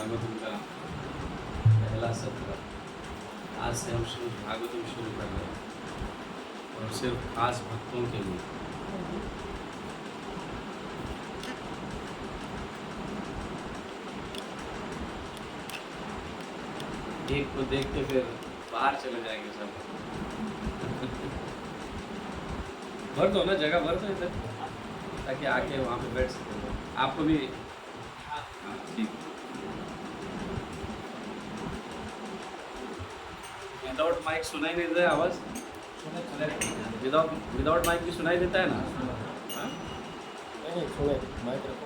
भागवतम का पहला सत्र। आज से हम श्रीमद् भागवतम शुरू कर रहे हैं और सिर्फ खास भक्तों के लिए। एक को देख के फिर बाहर चले जाएंगे सब। भर दो ना, जगह भर दो इधर, ताकि आके वहाँ पे बैठ सकें। आपको भी ठीक। विदाउट माइक सुनाई नहीं देता है आवाज़? विदाउट माइक भी सुनाई देता है ना? हाँ? नहीं छोड़े, माइक रखो।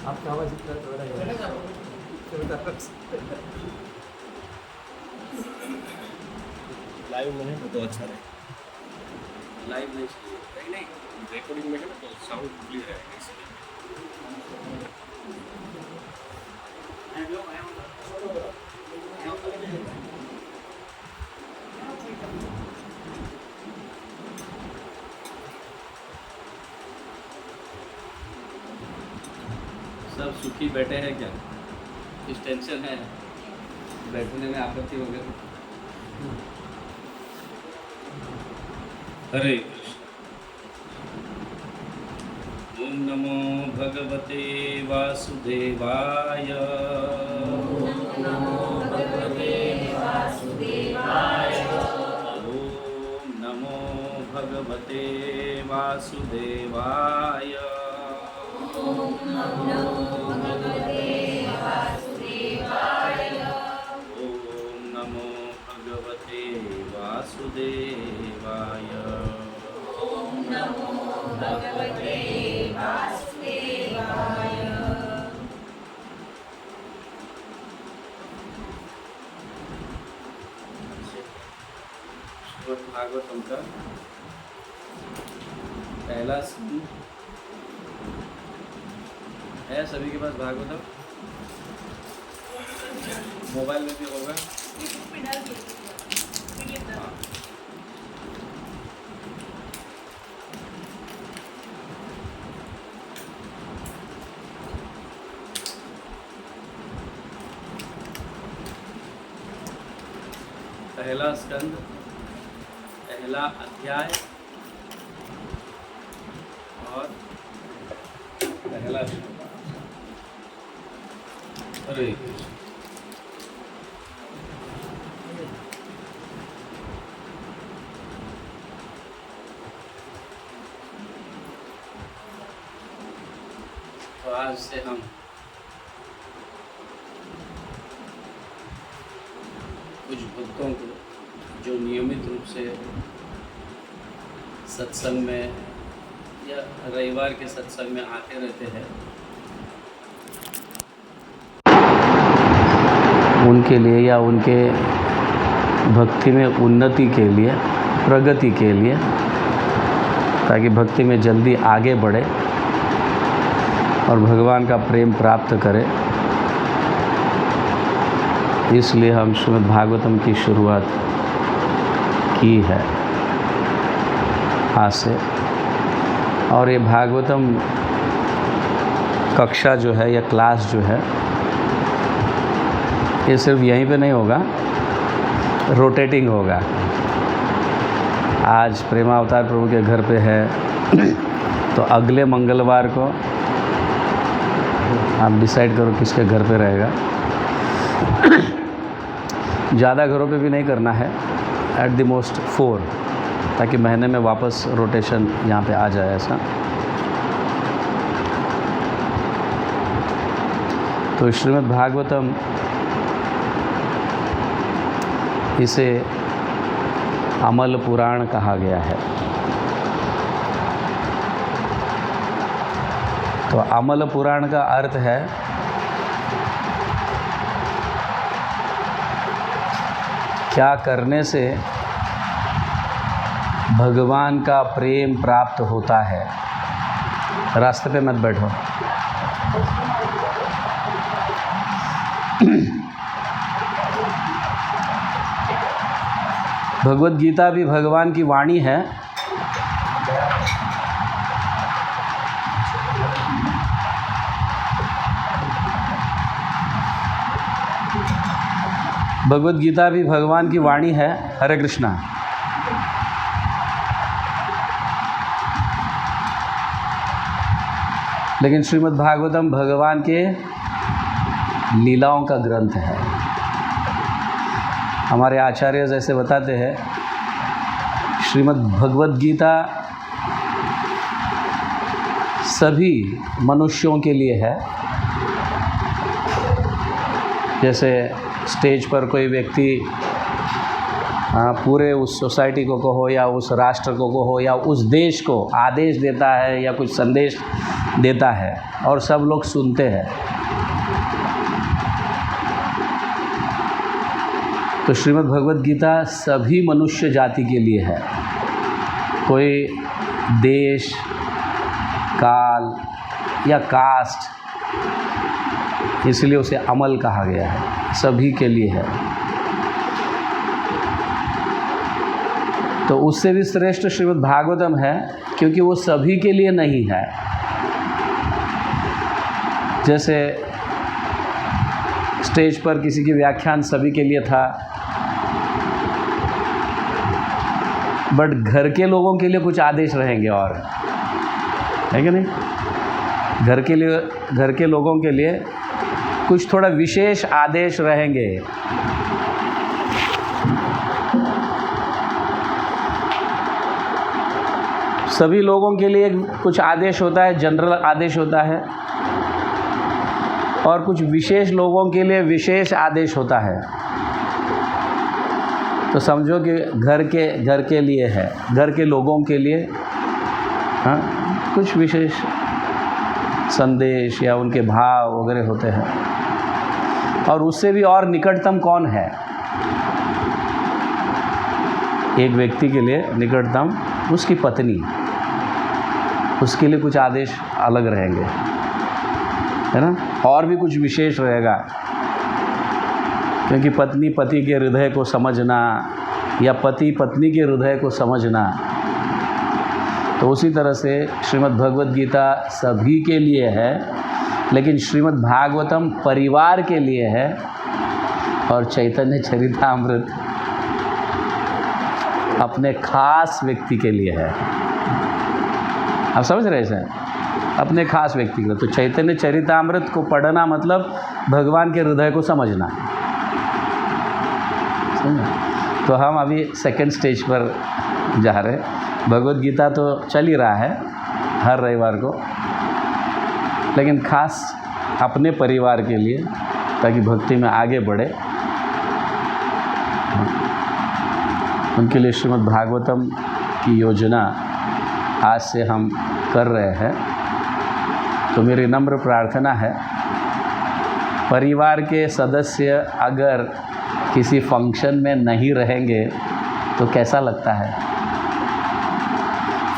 आपका आवाज़ इतना थोड़ा लाइव में है तो अच्छा रहे। लाइव नहीं चाहिए। नहीं रिकॉर्डिंग में है ना तो साउंड क्लियर है इसलिए। सब सुखी बैठे हैं क्या? कुछ टेंशन है? बैठने में आपत्ति वगैरह? हरे कृष्ण। ओम नमो भगवते वासुदेवाय। ओम नमो भगवते वासुदेवाय। ओम नमो भगवते वासुदेवाय। ओम नमो भगवते वासुदेवाय। ओम नमो भगवते वासुदेवाय। ओम नमो भगवते वासुदेवाय। श्रीमद् भागवतम का पहला स्कंद है। सभी के पास भागवतम मोबाइल में भी होगा। हाँ। पहला स्कंद, पहला अध्याय और पहला श्लोक। हरे कृष्ण। तो आज से हम कुछ भक्तों को जो नियमित रूप से सत्संग में या रविवार के सत्संग में आते रहते हैं, उनके लिए या उनके भक्ति में उन्नति के लिए, प्रगति के लिए, ताकि भक्ति में जल्दी आगे बढ़े और भगवान का प्रेम प्राप्त करे, इसलिए हम श्रीमद् भागवतम की शुरुआत की है आज से। और ये भागवतम कक्षा जो है या क्लास जो है, ये सिर्फ यहीं पे नहीं होगा, रोटेटिंग होगा। आज प्रेमावतार प्रभु के घर पे है तो अगले मंगलवार को आप डिसाइड करो किसके घर पे रहेगा। ज़्यादा घरों पे भी नहीं करना है, एट द मोस्ट 4, ताकि महीने में वापस रोटेशन यहाँ पे आ जाए ऐसा। तो श्रीमद् भागवतम, इसे अमल पुराण कहा गया है। तो अमल पुराण का अर्थ है क्या करने से भगवान का प्रेम प्राप्त होता है। रास्ते पे मत बैठो। भगवत गीता भी भगवान की वाणी है। भगवत गीता भी भगवान की वाणी है। हरे कृष्णा। लेकिन श्रीमद् भागवतम भगवान के लीलाओं का ग्रंथ है। हमारे आचार्य जैसे बताते हैं, श्रीमद् भगवत गीता सभी मनुष्यों के लिए है। जैसे स्टेज पर कोई व्यक्ति पूरे उस सोसाइटी को कहो या उस राष्ट्र को कहो या उस देश को आदेश देता है या कुछ संदेश देता है और सब लोग सुनते हैं, तो श्रीमद् भगवत गीता सभी मनुष्य जाति के लिए है। कोई देश, काल या कास्ट, इसलिए उसे अमल कहा गया है, सभी के लिए है। तो उससे भी श्रेष्ठ श्रीमद् भागवतम है, क्योंकि वो सभी के लिए नहीं है। जैसे स्टेज पर किसी की व्याख्यान सभी के लिए था, बट घर के लोगों के लिए कुछ आदेश रहेंगे, और है कि नहीं? घर के लोगों के लिए कुछ थोड़ा विशेष आदेश रहेंगे। सभी लोगों के लिए कुछ आदेश होता है, जनरल आदेश होता है, और कुछ विशेष लोगों के लिए विशेष आदेश होता है। तो समझो कि घर के लिए है, घर के लोगों के लिए हाँ कुछ विशेष संदेश या उनके भाव वगैरह होते हैं। और उससे भी और निकटतम कौन है? एक व्यक्ति के लिए निकटतम उसकी पत्नी, उसके लिए कुछ आदेश अलग रहेंगे, है ना? और भी कुछ विशेष रहेगा, क्योंकि पत्नी पति के हृदय को समझना या पति पत्नी के हृदय को समझना। तो उसी तरह से श्रीमद् भगवत गीता सभी के लिए है, लेकिन श्रीमद् भागवतम परिवार के लिए है, और चैतन्य चरितामृत अपने खास व्यक्ति के लिए है। आप समझ रहे हैं? अपने खास व्यक्ति के लिए। तो चैतन्य चरितामृत को पढ़ना मतलब भगवान के हृदय को समझना। तो हम अभी सेकंड स्टेज पर जा रहे हैं। भगवत गीता तो चल ही रहा है हर रविवार को, लेकिन खास अपने परिवार के लिए, ताकि भक्ति में आगे बढ़े, उनके लिए श्रीमद् भागवतम की योजना आज से हम कर रहे हैं। तो मेरी नम्र प्रार्थना है, परिवार के सदस्य अगर किसी फंक्शन में नहीं रहेंगे तो कैसा लगता है?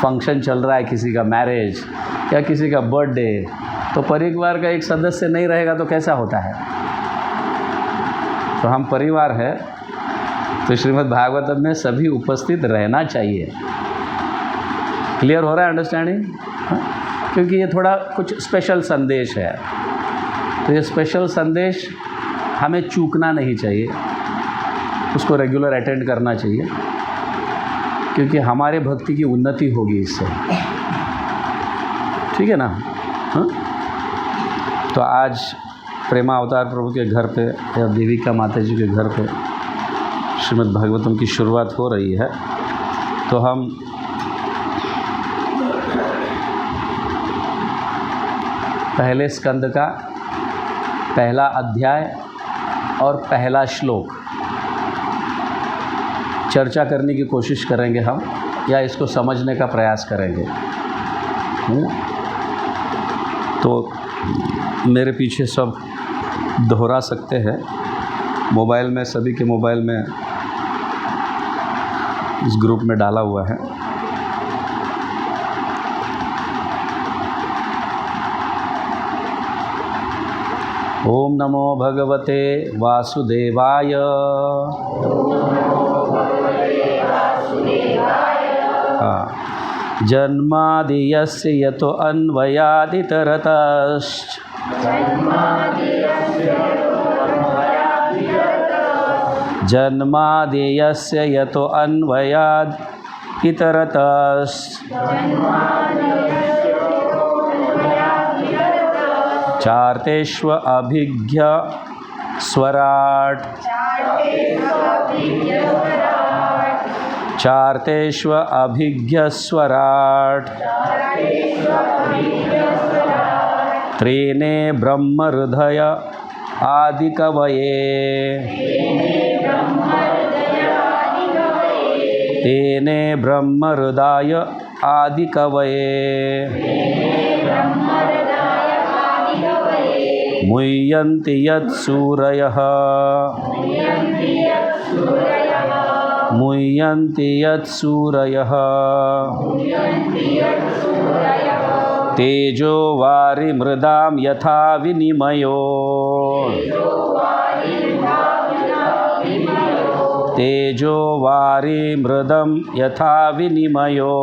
फंक्शन चल रहा है, किसी का मैरिज या किसी का बर्थडे, तो परिवार का एक सदस्य नहीं रहेगा तो कैसा होता है? तो हम परिवार है, तो श्रीमद् भागवतम में सभी उपस्थित रहना चाहिए। क्लियर हो रहा है? अंडरस्टैंडिंग? क्योंकि ये थोड़ा कुछ स्पेशल संदेश है, तो ये स्पेशल संदेश हमें चूकना नहीं चाहिए, उसको रेगुलर अटेंड करना चाहिए, क्योंकि हमारे भक्ति की उन्नति होगी इससे। ठीक है ना? हाँ? तो आज प्रेमा अवतार प्रभु के घर पे या देविका माता जी के घर पे श्रीमद् भागवतम की शुरुआत हो रही है। तो हम पहले स्कंद का पहला अध्याय और पहला श्लोक चर्चा करने की कोशिश करेंगे हम, या इसको समझने का प्रयास करेंगे। तो मेरे पीछे सब दोहरा सकते हैं, मोबाइल में, सभी के मोबाइल में इस ग्रुप में डाला हुआ है। ओम नमो भगवते वासुदेवाय। जन्मादियस्य यतो अन्वयादितरतश्च जन्मादेयस्य यतो अन्वयाद् इतरतस् चार्तेष्व अभिज्ञ स्वराट् चार्तेष्व अभिज्ञ स्वराट् त्रीने ब्रह्म हृदय आदिकवये तेने ब्रह्म हृदय आदिकवये मुह्यन्ति यत्सूरयः मुह्यन्ति यत्सूरयः तेजो वारिमृदां यथा विनिमयो तेजो वारिमृदं यथा विनिमयो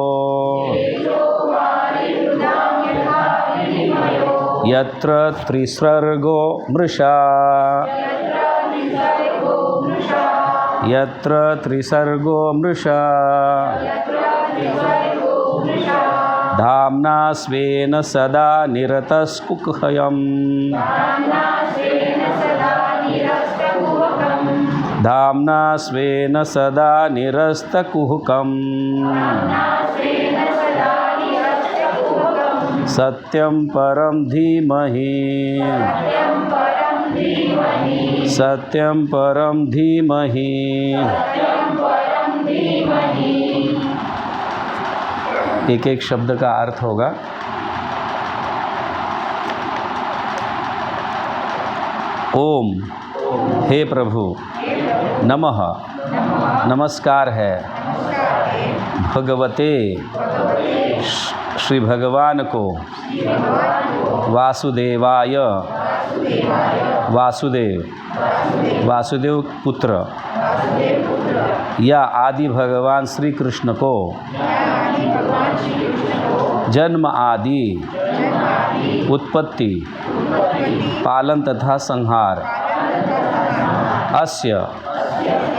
यत्र त्रिसर्गो मृषा यत्र त्रिसर्गो मृषा धाम्ना स्वेन सदा निरतस्कुहकम् धाम्ना स्वेन सदा निरस्तकुहकम् सत्यं परं धीमहि सत्यं परं धीमहि एक एक शब्द का अर्थ होगा। ओम, हे प्रभु, नमः, नमस्कार है भगवते श्री भगवान को वासुदेवाय वासुदेव पुत्र या आदि भगवान श्री कृष्ण को जन्म आदि उत्पत्ति पालन तथा संहार अस्य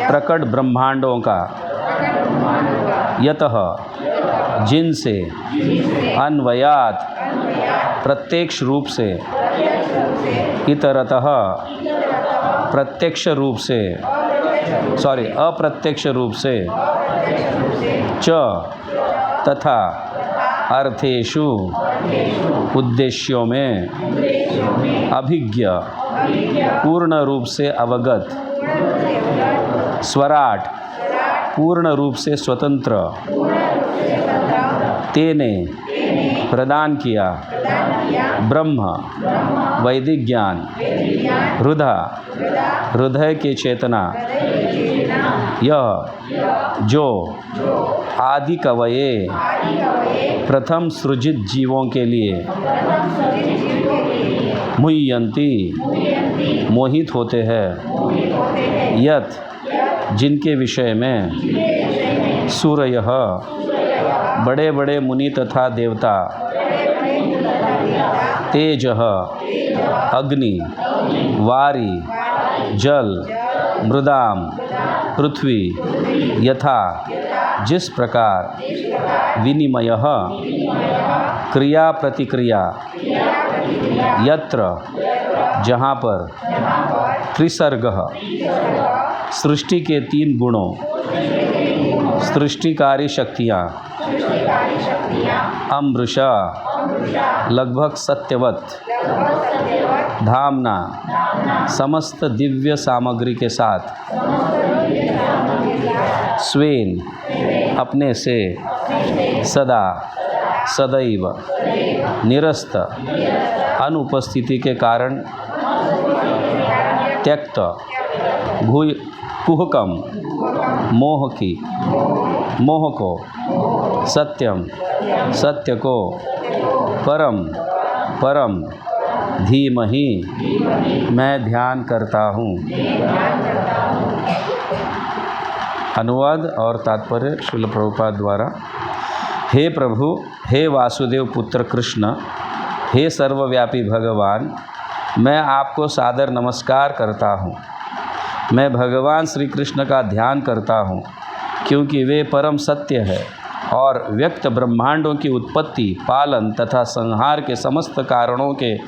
प्रकट ब्रह्मांडों का यतः जिनसे अन्वयात प्रत्यक्ष रूप से इतरतः प्रत्यक्ष रूप से अप्रत्यक्ष रूप से च तथा अर्थेषु उद्देश्यों में अभिज्ञ पूर्ण रूप से अवगत स्वराट पूर्ण रूप से स्वतंत्र तेने प्रदान किया ब्रह्म वैदिक ज्ञान हृदय की चेतना यह जो आदि कवये प्रथम सृजित जीवों के लिए मुह्यन्ति मोहित होते हैं यत् जिनके विषय में सूरयः बड़े बड़े मुनि तथा देवता तेजः अग्नि वारी जल मृदाम पृथ्वी यथा जिस प्रकार विनिमयः क्रिया प्रतिक्रिया यत्र जहाँ पर त्रिसर्गः सृष्टि के तीन गुणों सृष्टिकारी शक्तियाँ अमृषा लगभग सत्यवत धामना समस्त दिव्य सामग्री के साथ स्वेन अपने से सदा सदैव निरस्त अनुपस्थिति के कारण त्यक्त कुहकम मोह को सत्यम सत्य को परम धीमहि मैं ध्यान करता हूँ। अनुवाद और तात्पर्य श्रील प्रभुपाद द्वारा। हे प्रभु, हे वासुदेव पुत्र कृष्ण, हे सर्वव्यापी भगवान, मैं आपको सादर नमस्कार करता हूँ। मैं भगवान श्री कृष्ण का ध्यान करता हूँ, क्योंकि वे परम सत्य है और व्यक्त ब्रह्मांडों की उत्पत्ति, पालन तथा संहार के समस्त कारणों के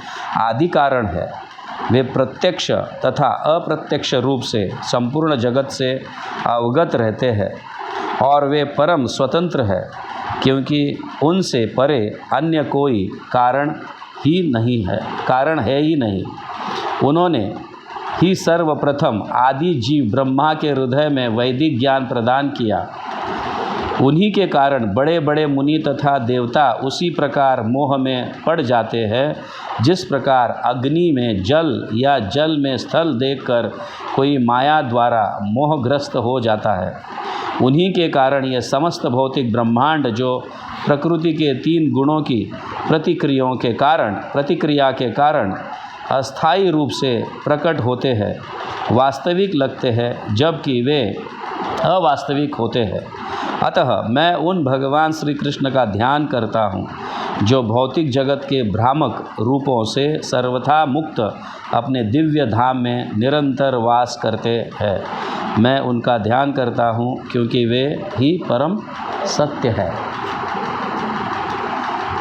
आदि कारण है। वे प्रत्यक्ष तथा अप्रत्यक्ष रूप से संपूर्ण जगत से अवगत रहते हैं और वे परम स्वतंत्र है, क्योंकि उनसे परे अन्य कोई कारण ही नहीं। उन्होंने ही सर्वप्रथम आदि जीव ब्रह्मा के हृदय में वैदिक ज्ञान प्रदान किया। उन्हीं के कारण बड़े बड़े मुनि तथा देवता उसी प्रकार मोह में पड़ जाते हैं, जिस प्रकार अग्नि में जल या जल में स्थल देखकर कोई माया द्वारा मोहग्रस्त हो जाता है। उन्हीं के कारण ये समस्त भौतिक ब्रह्मांड, जो प्रकृति के 3 गुणों की प्रतिक्रिया के कारण अस्थायी रूप से प्रकट होते हैं, वास्तविक लगते हैं, जबकि वे अवास्तविक होते हैं। अतः मैं उन भगवान श्री कृष्ण का ध्यान करता हूँ, जो भौतिक जगत के भ्रामक रूपों से सर्वथा मुक्त अपने दिव्य धाम में निरंतर वास करते हैं। मैं उनका ध्यान करता हूँ, क्योंकि वे ही परम सत्य है।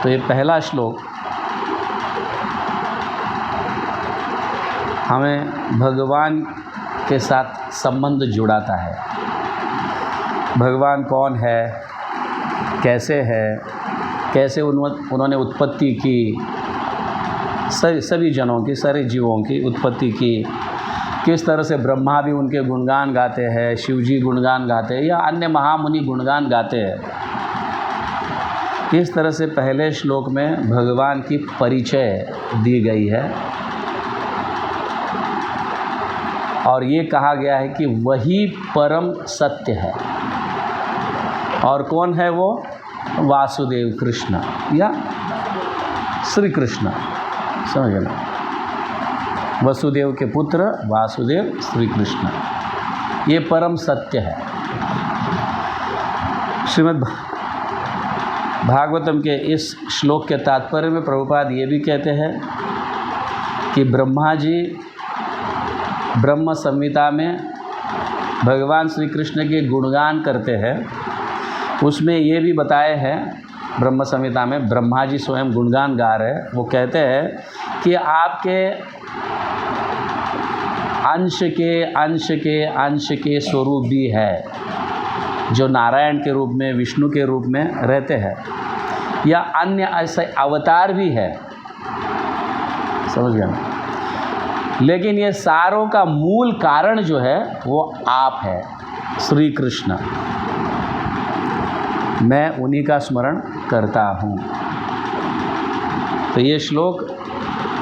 तो ये पहला श्लोक हमें भगवान के साथ संबंध जुड़ाता है। भगवान कौन है, कैसे है, कैसे उन्होंने उत्पत्ति की, सभी जनों की, सारे जीवों की उत्पत्ति की, किस तरह से ब्रह्मा भी उनके गुणगान गाते हैं, शिव जी गुणगान गाते हैं या अन्य महामुनि गुणगान गाते हैं। इस तरह से पहले श्लोक में भगवान की परिचय दी गई है और ये कहा गया है कि वही परम सत्य है। और कौन है वो? वासुदेव कृष्ण या श्री कृष्ण, समझ गए ना? वसुदेव के पुत्र वासुदेव श्री कृष्ण, ये परम सत्य है। श्रीमद् भागवतम के इस श्लोक के तात्पर्य में प्रभुपाद ये भी कहते हैं कि ब्रह्मा जी ब्रह्म संहिता में भगवान श्री कृष्ण के गुणगान करते हैं। उसमें ये भी बताए हैं, ब्रह्म संहिता में ब्रह्मा जी स्वयं गुणगान गा रहे हैं। वो कहते हैं कि आपके अंश के स्वरूप भी है, जो नारायण के रूप में, विष्णु के रूप में रहते हैं, या अन्य ऐसे अवतार भी है, समझ गए ना? लेकिन ये सारों का मूल कारण जो है वो आप है, श्री कृष्ण। मैं उन्हीं का स्मरण करता हूँ। तो ये श्लोक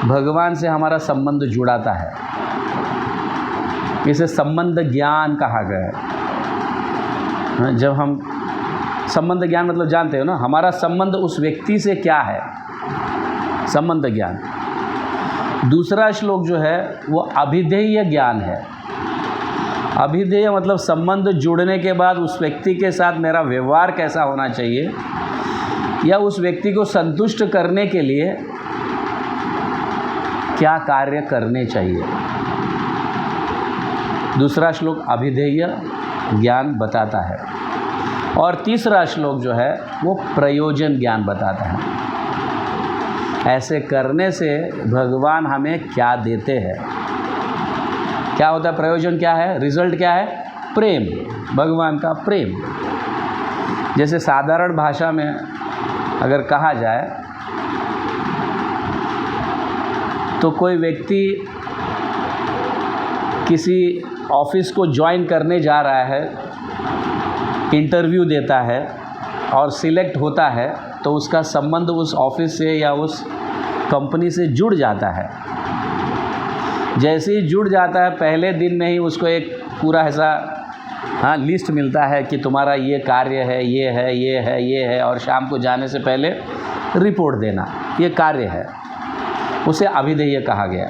भगवान से हमारा संबंध जुड़ाता है। इसे संबंध ज्ञान कहा गया है। जब हम संबंध ज्ञान मतलब जानते हो ना, हमारा संबंध उस व्यक्ति से क्या है, संबंध ज्ञान। दूसरा श्लोक जो है वो अभिधेय ज्ञान है। अभिधेय मतलब संबंध जुड़ने के बाद उस व्यक्ति के साथ मेरा व्यवहार कैसा होना चाहिए, या उस व्यक्ति को संतुष्ट करने के लिए क्या कार्य करने चाहिए। दूसरा श्लोक अभिधेय ज्ञान बताता है। और तीसरा श्लोक जो है वो प्रयोजन ज्ञान बताता है। ऐसे करने से भगवान हमें क्या देते हैं, क्या होता है, प्रयोजन क्या है, रिजल्ट क्या है, प्रेम, भगवान का प्रेम। जैसे साधारण भाषा में अगर कहा जाए तो कोई व्यक्ति किसी ऑफिस को ज्वाइन करने जा रहा है, इंटरव्यू देता है और सिलेक्ट होता है, तो उसका संबंध उस ऑफिस से या उस कंपनी से जुड़ जाता है। जैसे ही जुड़ जाता है, पहले दिन में ही उसको एक पूरा ऐसा लिस्ट मिलता है कि तुम्हारा ये कार्य है, ये है, ये है, ये है, और शाम को जाने से पहले रिपोर्ट देना, ये कार्य है। उसे अभिधेय कहा गया,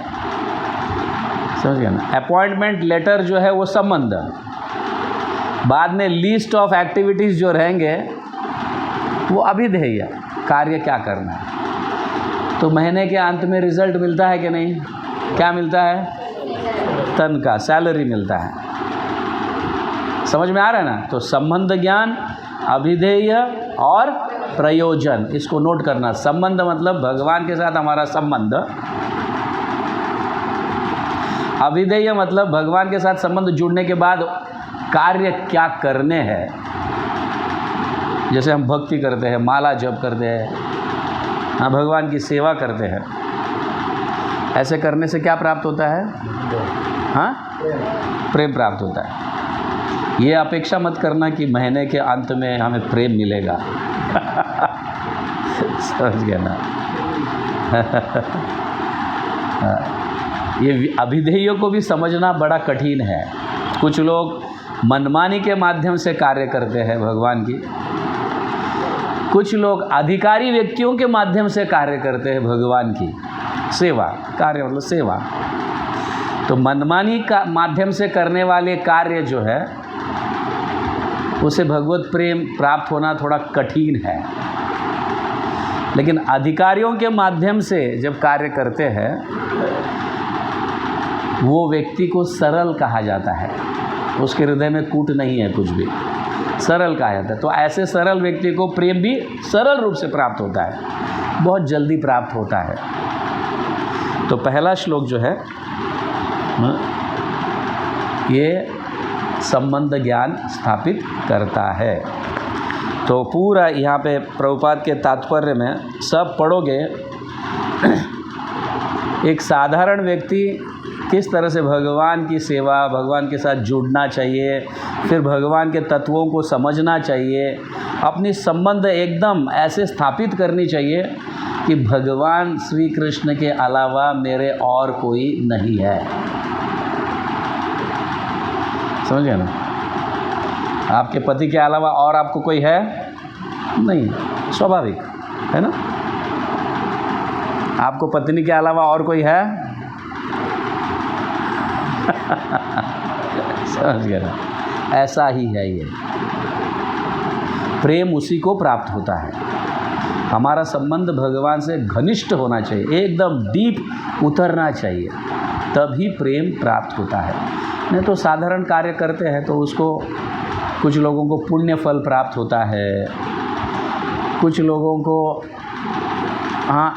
समझ गया ना? अपॉइंटमेंट लेटर जो है वो संबंध, बाद में लिस्ट ऑफ एक्टिविटीज़ जो रहेंगे वो अभिधेय, कार्य क्या करना है। तो महीने के अंत में रिज़ल्ट मिलता है कि नहीं, क्या मिलता है, तनख्वाह, सैलरी मिलता है। समझ में आ रहा है ना? तो संबंध ज्ञान, अभिधेय और प्रयोजन, इसको नोट करना। संबंध मतलब भगवान के साथ हमारा संबंध, अभिधेय मतलब भगवान के साथ संबंध जुड़ने के बाद कार्य क्या करने हैं। जैसे हम भक्ति करते हैं, माला जप करते हैं, हाँ, भगवान की सेवा करते हैं, ऐसे करने से क्या प्राप्त होता है? हाँ, प्रेम प्राप्त होता है। ये अपेक्षा मत करना कि महीने के अंत में हमें प्रेम मिलेगा। समझ गए ना? ये अभिधेयों को भी समझना बड़ा कठिन है। कुछ लोग मनमानी के माध्यम से कार्य करते हैं भगवान की, कुछ लोग अधिकारी व्यक्तियों के माध्यम से कार्य करते हैं भगवान की सेवा। कार्य मतलब सेवा। तो मनमानी का माध्यम से करने वाले कार्य जो है उसे भगवत प्रेम प्राप्त होना थोड़ा कठिन है। लेकिन अधिकारियों के माध्यम से जब कार्य करते हैं वो व्यक्ति को सरल कहा जाता है, उसके हृदय में कूट नहीं है, कुछ भी सरल कहा जाता है। तो ऐसे सरल व्यक्ति को प्रेम भी सरल रूप से प्राप्त होता है, बहुत जल्दी प्राप्त होता है। तो पहला श्लोक जो है ये संबंध ज्ञान स्थापित करता है। तो पूरा यहाँ पे प्रभुपाद के तात्पर्य में सब पढ़ोगे, एक साधारण व्यक्ति किस तरह से भगवान की सेवा, भगवान के साथ जुड़ना चाहिए, फिर भगवान के तत्वों को समझना चाहिए, अपनी संबंध एकदम ऐसे स्थापित करनी चाहिए कि भगवान श्री कृष्ण के अलावा मेरे और कोई नहीं है। समझ गए ना? आपके पति के अलावा और आपको कोई है नहीं, स्वाभाविक है ना? आपको पत्नी के अलावा और कोई है? समझ गए ना? ऐसा ही है ये। प्रेम उसी को प्राप्त होता है। हमारा संबंध भगवान से घनिष्ठ होना चाहिए, एकदम डीप उतरना चाहिए, तभी प्रेम प्राप्त होता है। नहीं तो साधारण कार्य करते हैं तो उसको, कुछ लोगों को पुण्य फल प्राप्त होता है, कुछ लोगों को हाँ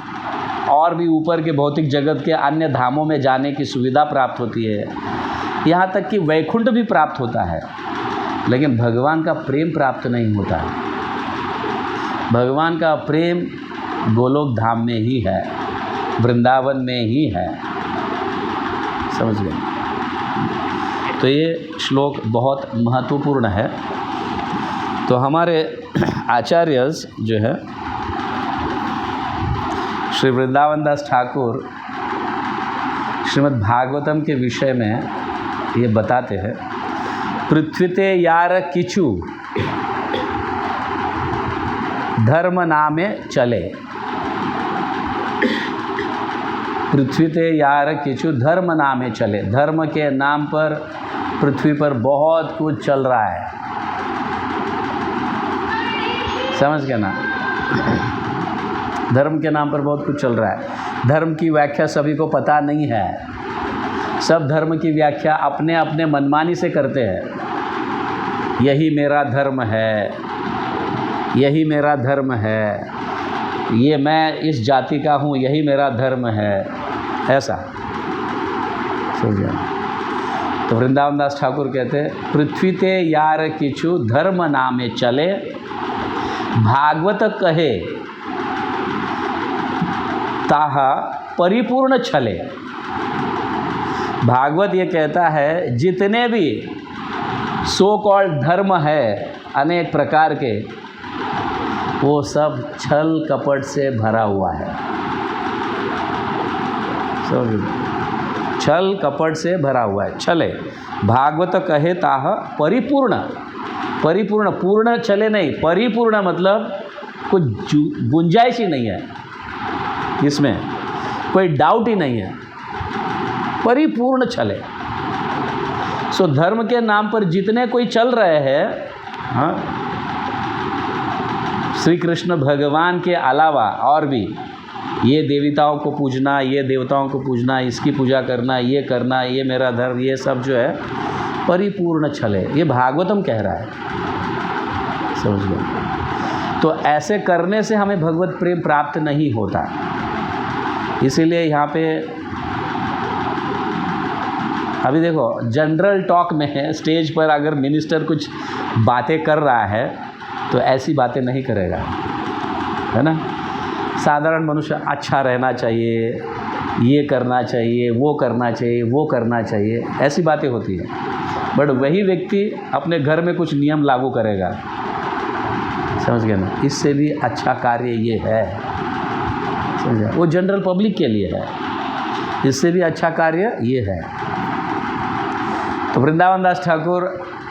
और भी ऊपर के भौतिक जगत के अन्य धामों में जाने की सुविधा प्राप्त होती है, यहाँ तक कि वैकुंठ भी प्राप्त होता है। लेकिन भगवान का प्रेम प्राप्त नहीं होता है। भगवान का प्रेम गोलोक धाम में ही है, वृंदावन में ही है। समझ गए? तो ये श्लोक बहुत महत्वपूर्ण है। तो हमारे आचार्यस जो है श्री वृंदावन दास ठाकुर श्रीमद् भागवतम के विषय में ये बताते हैं, पृथ्वीते यार किचु धर्म नामे चले। पृथ्वीते यार किचु धर्म नामे चले। धर्म के नाम पर पृथ्वी पर बहुत कुछ चल रहा है। समझ गए ना? धर्म के नाम पर बहुत कुछ चल रहा है। धर्म की व्याख्या सभी को पता नहीं है। सब धर्म की व्याख्या अपने अपने मनमानी से करते हैं। यही मेरा धर्म है, यही मेरा धर्म है, ये मैं इस जाति का हूँ, यही मेरा धर्म है, ऐसा समझिए। तो वृंदावन दास ठाकुर कहते हैं, पृथ्वी ते यार किछु धर्म नामे चले, भागवत कहे ताहा परिपूर्ण छले। भागवत ये कहता है जितने भी सो कॉल्ड धर्म है अनेक प्रकार के, वो सब छल कपट से भरा हुआ है। छल कपट से भरा हुआ है। छले भागवत कहे ताह परिपूर्ण। परिपूर्ण, पूर्ण छले नहीं, परिपूर्ण मतलब कुछ गुंजाइश ही नहीं है, इसमें कोई डाउट ही नहीं है, परिपूर्ण छले। सो धर्म के नाम पर जितने कोई चल रहे हैं, हाँ, श्री कृष्ण भगवान के अलावा और भी, ये देवताओं को पूजना, ये देवताओं को पूजना, इसकी पूजा करना, ये मेरा धर्म, ये सब जो है परिपूर्ण छल है। ये भागवतम कह रहा है, समझ गए। तो ऐसे करने से हमें भगवत प्रेम प्राप्त नहीं होता। इसीलिए यहाँ पे अभी देखो, जनरल टॉक में है, स्टेज पर अगर मिनिस्टर कुछ बातें कर रहा है तो ऐसी बातें नहीं करेगा, है ना। साधारण मनुष्य अच्छा रहना चाहिए, ये करना चाहिए, वो करना चाहिए, वो करना चाहिए, ऐसी बातें होती है। बट वही व्यक्ति अपने घर में कुछ नियम लागू करेगा, समझ गए ना, इससे भी अच्छा कार्य ये है, समझ गए। वो जनरल पब्लिक के लिए है, इससे भी अच्छा कार्य ये है। तो वृंदावन दास ठाकुर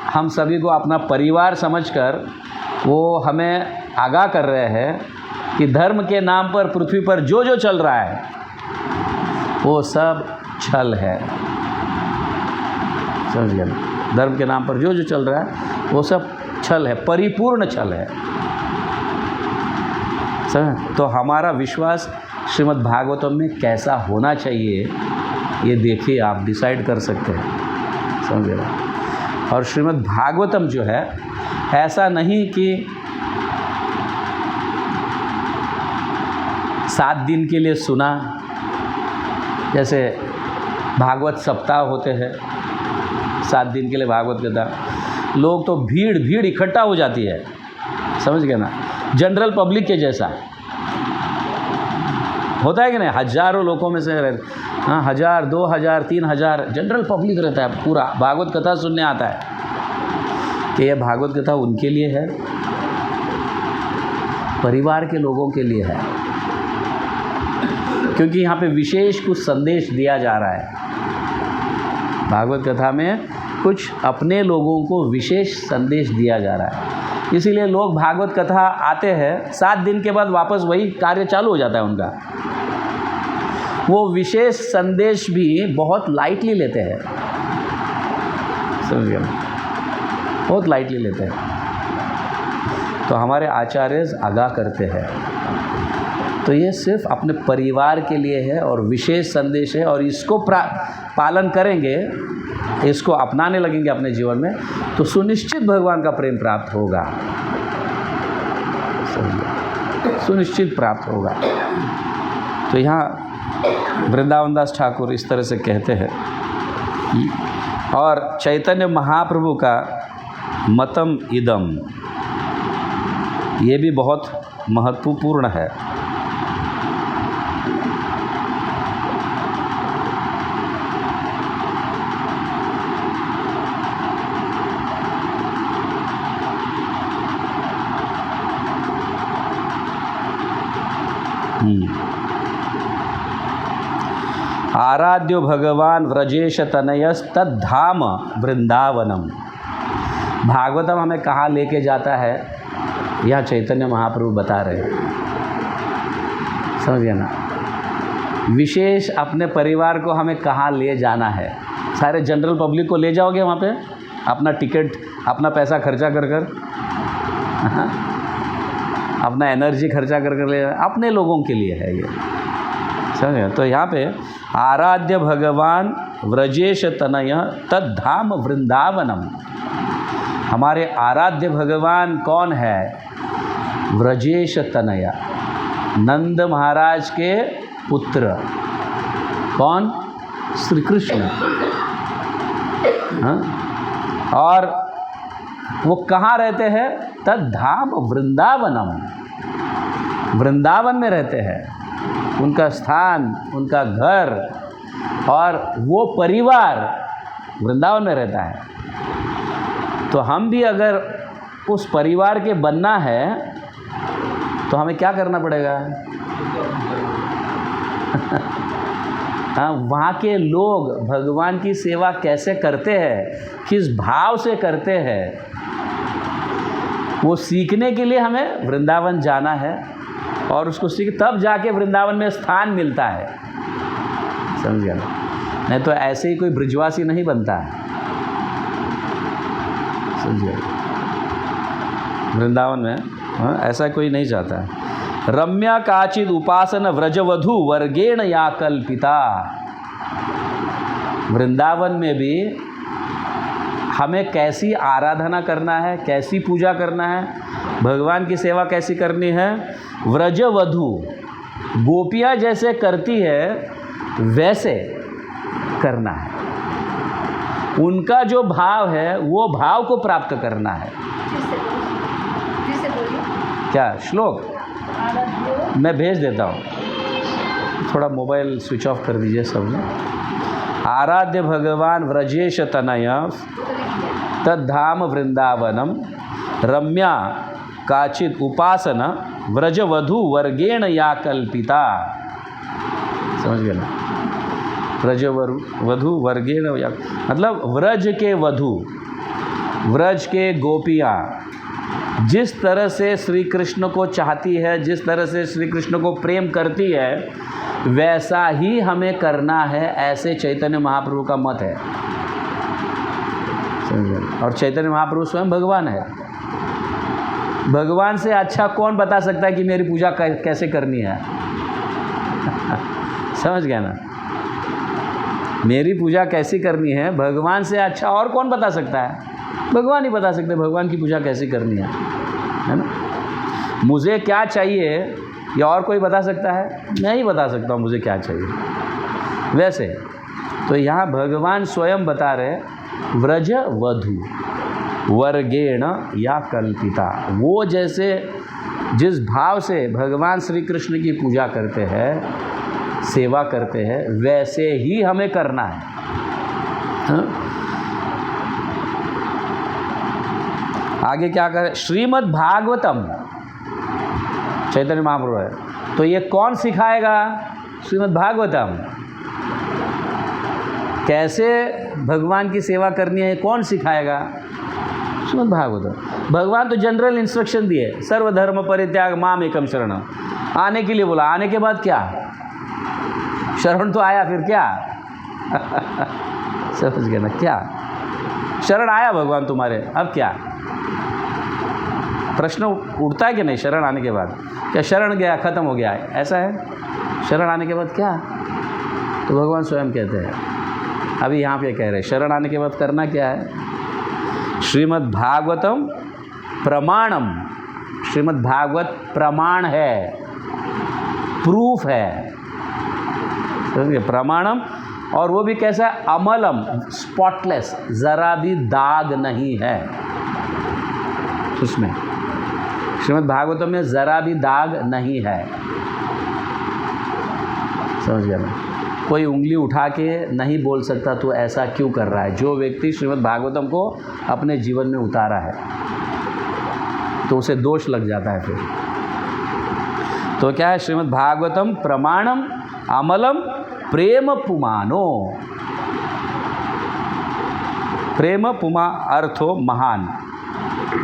हम सभी को अपना परिवार समझकर वो हमें आगाह कर रहे हैं कि धर्म के नाम पर पृथ्वी पर जो जो चल रहा है वो सब छल है, समझ गए ना। धर्म के नाम पर जो जो चल रहा है वो सब छल है, परिपूर्ण छल है, समझ। तो हमारा विश्वास श्रीमद् भागवतम में कैसा होना चाहिए ये देखिए, आप डिसाइड कर सकते हैं, समझे ना। और श्रीमद् भागवतम जो है ऐसा नहीं कि 7 दिन के लिए सुना, जैसे भागवत सप्ताह होते हैं, 7 दिन के लिए भागवत कथा, लोग तो भीड़ इकट्ठा हो जाती है, समझ गए ना, जनरल पब्लिक के जैसा होता है कि नहीं। हजारों लोगों में से 1000, 2000, 3000 जनरल पब्लिक रहता है, पूरा भागवत कथा सुनने आता है। कि यह भागवत कथा उनके लिए है, परिवार के लोगों के लिए है, क्योंकि यहाँ पे विशेष कुछ संदेश दिया जा रहा है। भागवत कथा में कुछ अपने लोगों को विशेष संदेश दिया जा रहा है, इसीलिए लोग भागवत कथा आते हैं, 7 दिन के बाद वापस वही कार्य चालू हो जाता है उनका। वो विशेष संदेश भी बहुत लाइटली लेते हैं, समझिए, बहुत लाइटली लेते हैं। तो हमारे आचार्य आगाह करते हैं, तो ये सिर्फ अपने परिवार के लिए है और विशेष संदेश है, और इसको पालन करेंगे, इसको अपनाने लगेंगे अपने जीवन में, तो सुनिश्चित भगवान का प्रेम प्राप्त होगा, सुनिश्चित प्राप्त होगा। तो यहाँ वृंदावन दास ठाकुर इस तरह से कहते हैं। और चैतन्य महाप्रभु का मतम इदम, ये भी बहुत महत्वपूर्ण है। आराध्यो भगवान व्रजेश तनयस्तद्धाम वृंदावनम। भागवतम हमें कहाँ लेके जाता है, यह चैतन्य महाप्रभु बता रहे हैं, समझ गए ना। विशेष अपने परिवार को हमें कहाँ ले जाना है, सारे जनरल पब्लिक को ले जाओगे वहाँ पे, अपना टिकट, अपना पैसा खर्चा कर कर, अपना एनर्जी खर्चा कर कर ले, अपने लोगों के लिए है ये, समझे। तो यहाँ पे आराध्य भगवान व्रजेश तनय तद्धाम वृंदावनम। हमारे आराध्य भगवान कौन है? व्रजेश तनया, नंद महाराज के पुत्र। कौन? श्री कृष्ण। हाँ? और वो कहाँ रहते हैं? तद्धाम वृंदावनम, वृंदावन में रहते हैं। उनका स्थान, उनका घर और वो परिवार वृंदावन में रहता है। तो हम भी अगर उस परिवार के बनना है तो हमें क्या करना पड़ेगा? वहाँ के लोग भगवान की सेवा कैसे करते हैं, किस भाव से करते हैं, वो सीखने के लिए हमें वृंदावन जाना है, और उसको सीख तब जाके वृंदावन में स्थान मिलता है, समझ गया? नहीं तो ऐसे ही कोई ब्रजवासी नहीं बनता है, समझ गया? वृंदावन में ऐसा कोई नहीं चाहता है। रम्या काचिद उपासन व्रजवधु वर्गेण या कल्पिता। वृंदावन में भी हमें कैसी आराधना करना है, कैसी पूजा करना है, भगवान की सेवा कैसी करनी है, व्रजवधु गोपियाँ जैसे करती है वैसे करना है। उनका जो भाव है वो भाव को प्राप्त करना है। क्या श्लोक मैं भेज देता हूँ, थोड़ा मोबाइल स्विच ऑफ कर दीजिए सब ने। आराध्य भगवान व्रजेश तनय तद्धाम वृंदावनम रम्या काचित उपासना व्रजवधु वर्गेण या कल्पिता। समझ गए ना? व्रजवधु वर्गेण या मतलब व्रज के वधु, व्रज के गोपियाँ जिस तरह से श्री कृष्ण को चाहती है, जिस तरह से श्री कृष्ण को प्रेम करती है, वैसा ही हमें करना है, ऐसे चैतन्य महाप्रभु का मत है। और चैतन्य महाप्रभु स्वयं भगवान है। भगवान से अच्छा कौन बता सकता है कि मेरी पूजा कैसे करनी है? समझ गया ना? मेरी पूजा कैसी करनी है भगवान से अच्छा और कौन बता सकता है? भगवान ही बता सकते हैं भगवान की पूजा कैसी करनी है ना? मुझे क्या चाहिए या और कोई बता सकता है? मैं ही बता सकता हूँ मुझे क्या चाहिए। वैसे तो यहाँ भगवान स्वयं बता रहे व्रज वधु वर्गेण या कल्पिता। वो जैसे जिस भाव से भगवान श्री कृष्ण की पूजा करते हैं, सेवा करते हैं, वैसे ही हमें करना है। आगे क्या करें? श्रीमद् भागवतम चैतन्य महाप्रभु है, तो ये कौन सिखाएगा? श्रीमद् भागवतम। कैसे भगवान की सेवा करनी है कौन सिखाएगा? श्रीमद् भागवतम। भगवान तो जनरल इंस्ट्रक्शन दिए, सर्वधर्म परित्याग माम एकम शरण। आने के लिए बोला, आने के बाद क्या? शरण तो आया, फिर क्या? समझ गए ना? क्या शरण आया भगवान तुम्हारे, अब क्या? प्रश्न उठता है कि नहीं शरण आने के बाद? क्या शरण गया ख़त्म हो गया है, ऐसा है? शरण आने के बाद क्या? तो भगवान स्वयं कहते हैं, अभी यहाँ पे कह रहे हैं शरण आने के बाद करना क्या है? श्रीमद् भागवतम प्रमाणम। श्रीमद् भागवत प्रमाण है, प्रूफ है, प्रमाणम। और वो भी कैसा है? अमलम, स्पॉटलेस, ज़रा भी दाग नहीं है उसमें। श्रीमद् भागवतम में ज़रा भी दाग नहीं है। समझ गया ना? कोई उंगली उठा के नहीं बोल सकता तो ऐसा क्यों कर रहा है। जो व्यक्ति श्रीमद् भागवतम को अपने जीवन में उतारा है तो उसे दोष लग जाता है फिर। तो क्या है? श्रीमद् भागवतम प्रमाणम अमलम प्रेम पुमानो। प्रेम पुमा अर्थो महान।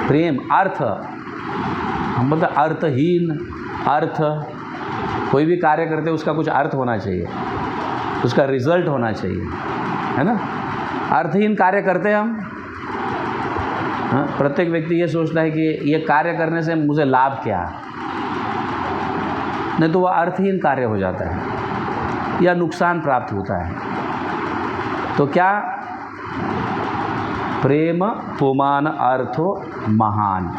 प्रेम अर्थ, हम बोलते अर्थहीन। अर्थ, कोई भी कार्य करते उसका कुछ अर्थ होना चाहिए, उसका रिजल्ट होना चाहिए, है ना? अर्थहीन कार्य करते हैं हम। हाँ, प्रत्येक व्यक्ति ये सोचता है कि ये कार्य करने से मुझे लाभ क्या, नहीं तो वह अर्थहीन कार्य हो जाता है या नुकसान प्राप्त होता है। तो क्या? प्रेम पुमान अर्थो महान,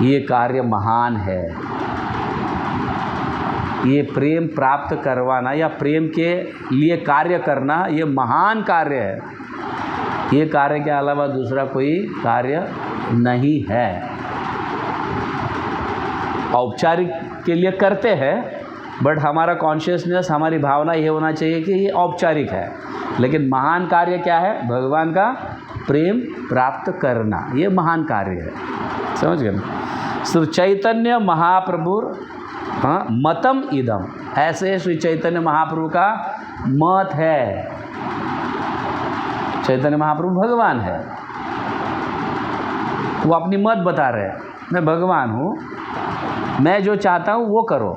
ये कार्य महान है। ये प्रेम प्राप्त करवाना या प्रेम के लिए कार्य करना, ये महान कार्य है। ये कार्य के अलावा दूसरा कोई कार्य नहीं है। औपचारिक के लिए करते हैं, बट हमारा कॉन्शियसनेस, हमारी भावना ये होना चाहिए कि ये औपचारिक है। लेकिन महान कार्य क्या है? भगवान का प्रेम प्राप्त करना, ये महान कार्य है। समझ गए? श्री चैतन्य महाप्रभु हाँ मतम इदम, ऐसे श्री चैतन्य महाप्रभु का मत है। चैतन्य महाप्रभु भगवान है, वो अपनी मत बता रहे हैं, मैं भगवान हूँ, मैं जो चाहता हूँ वो करो,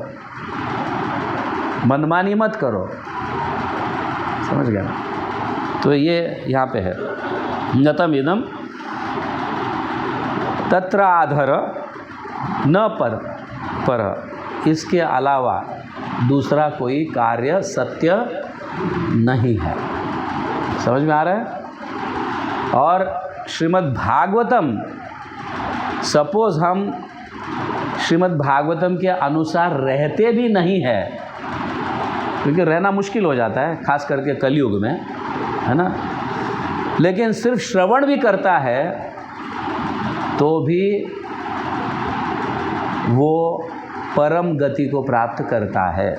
मनमानी मत करो। समझ गया ना? तो ये यहाँ पे है नतम इदम तत्र आधर न पर, पर इसके अलावा दूसरा कोई कार्य सत्य नहीं है। समझ में आ रहा है? और श्रीमद् भागवतम, सपोज हम श्रीमद् भागवतम के अनुसार रहते भी नहीं है, क्योंकि रहना मुश्किल हो जाता है खास करके कलयुग में, है ना, लेकिन सिर्फ श्रवण भी करता है तो भी वो परम गति को प्राप्त करता है।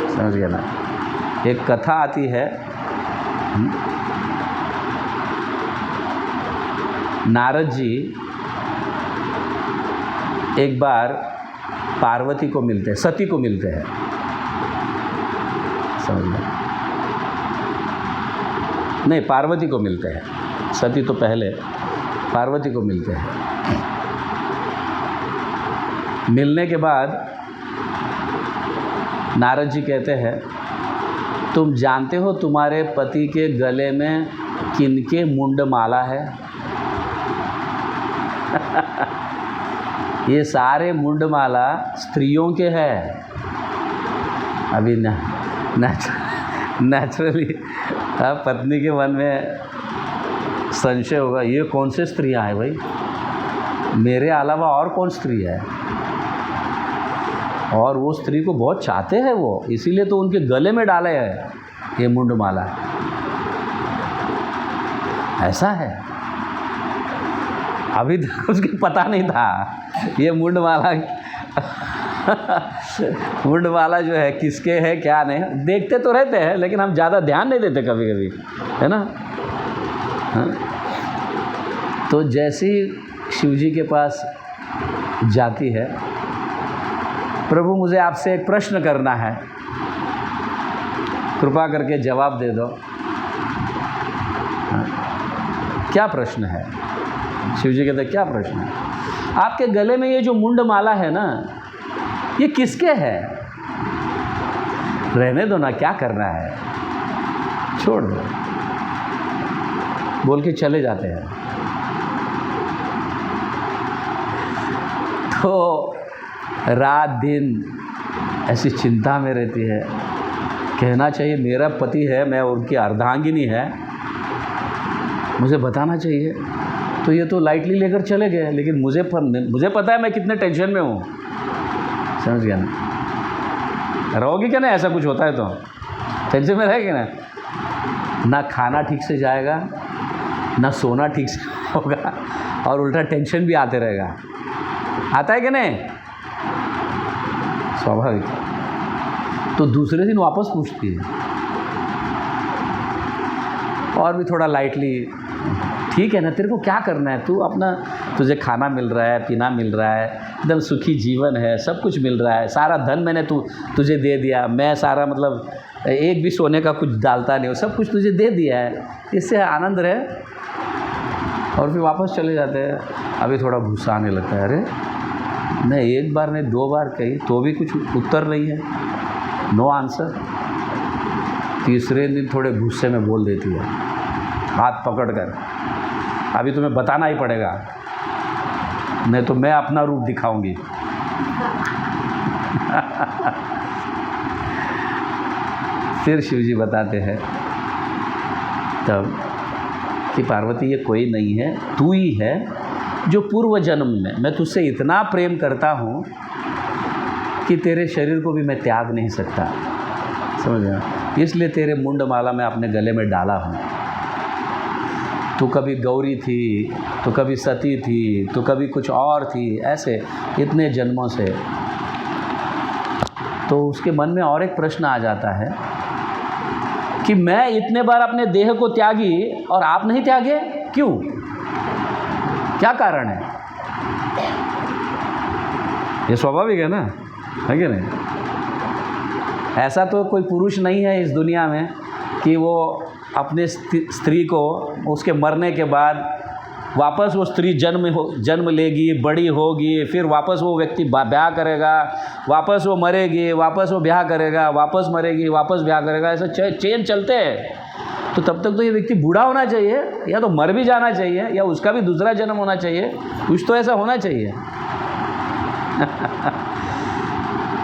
समझ गए ना? एक कथा आती है, नारद जी एक बार पार्वती को मिलते हैं, सती को मिलते हैं। समझ गए? नहीं, पार्वती को मिलते हैं, सती तो पहले, पार्वती को मिलते हैं। मिलने के बाद नारद जी कहते हैं, तुम जानते हो तुम्हारे पति के गले में किनके मुंड माला है? ये सारे मुंड माला स्त्रियों के हैं। अभी नेचुरली पत्नी के मन में संशय होगा, ये कौन से स्त्रियां हैं भाई, मेरे अलावा और कौन स्त्री है? और वो स्त्री को बहुत चाहते हैं वो, इसीलिए तो उनके गले में डाले हैं ये मुंड माला। ऐसा है। अभी तक उसको पता नहीं था ये मुंड माला जो है किसके है क्या नहीं। देखते तो रहते हैं लेकिन हम ज़्यादा ध्यान नहीं देते कभी कभी, है ना? हाँ? तो जैसे ही शिव जी के पास जाती है, प्रभु मुझे आपसे एक प्रश्न करना है, कृपा करके जवाब दे दो। हाँ? क्या प्रश्न है? शिव जी कहते क्या प्रश्न है? आपके गले में ये जो मुंड माला है ना, ये किसके है? रहने दो ना, क्या करना है, छोड़ दो, बोल के चले जाते हैं। तो रात दिन ऐसी चिंता में रहती है। कहना चाहिए मेरा पति है, मैं उनकी अर्धांगिनी है, मुझे बताना चाहिए। तो ये तो लाइटली लेकर चले गए, लेकिन मुझे पता है मैं कितने टेंशन में हूँ। समझ गया ना? रहोगी क्या? ना ऐसा कुछ होता है तो टेंशन में रहेगी ना, ना खाना ठीक से जाएगा, ना सोना ठीक से होगा, और उल्टा टेंशन भी आते रहेगा। आता है कि नहीं? स्वाभाविक। तो दूसरे दिन वापस पूछती है, और भी थोड़ा लाइटली, ठीक है ना, तेरे को क्या करना है, तू अपना, तुझे खाना मिल रहा है, पीना मिल रहा है, एकदम सुखी जीवन है, सब कुछ मिल रहा है, सारा धन मैंने तुझे दे दिया, मैं सारा मतलब एक भी सोने का कुछ डालता नहीं हूँ, सब कुछ तुझे दे दिया है, इससे आनंद रहे। और फिर वापस चले जाते हैं। अभी थोड़ा गुस्सा आने लगता है, अरे मैं एक बार नहीं 2 बार कही तो भी कुछ उत्तर नहीं है, नो आंसर। तीसरे दिन थोड़े गुस्से में बोल देती है, हाथ पकड़कर, अभी तुम्हें बताना ही पड़ेगा, नहीं तो मैं अपना रूप दिखाऊंगी। फिर शिव जी बताते हैं तब कि पार्वती ये कोई नहीं है, तू ही है जो पूर्व जन्म में मैं तुझसे इतना प्रेम करता हूँ कि तेरे शरीर को भी मैं त्याग नहीं सकता। समझ गया? इसलिए तेरे मुंड माला मैं अपने गले में डाला हूँ। तू कभी गौरी थी, तो कभी सती थी, तो कभी कुछ और थी, ऐसे इतने जन्मों से। तो उसके मन में और एक प्रश्न आ जाता है कि मैं इतने बार अपने देह को त्यागी और आप नहीं त्यागे, क्यों? क्या कारण है? ये स्वाभाविक है ना, है कि नहीं? ऐसा तो कोई पुरुष नहीं है इस दुनिया में कि वो अपने स्त्री को उसके मरने के बाद वापस वो स्त्री जन्म लेगी, बड़ी होगी, फिर वापस वो व्यक्ति ब्याह करेगा, वापस वो मरेगी, वापस वो ब्याह करेगा, वापस मरेगी, वापस ब्याह करेगा, ऐसा चेन चलते हैं। तो तब तक तो ये व्यक्ति बूढ़ा होना चाहिए, या तो मर भी जाना चाहिए, या उसका भी दूसरा जन्म होना चाहिए, कुछ तो ऐसा होना चाहिए।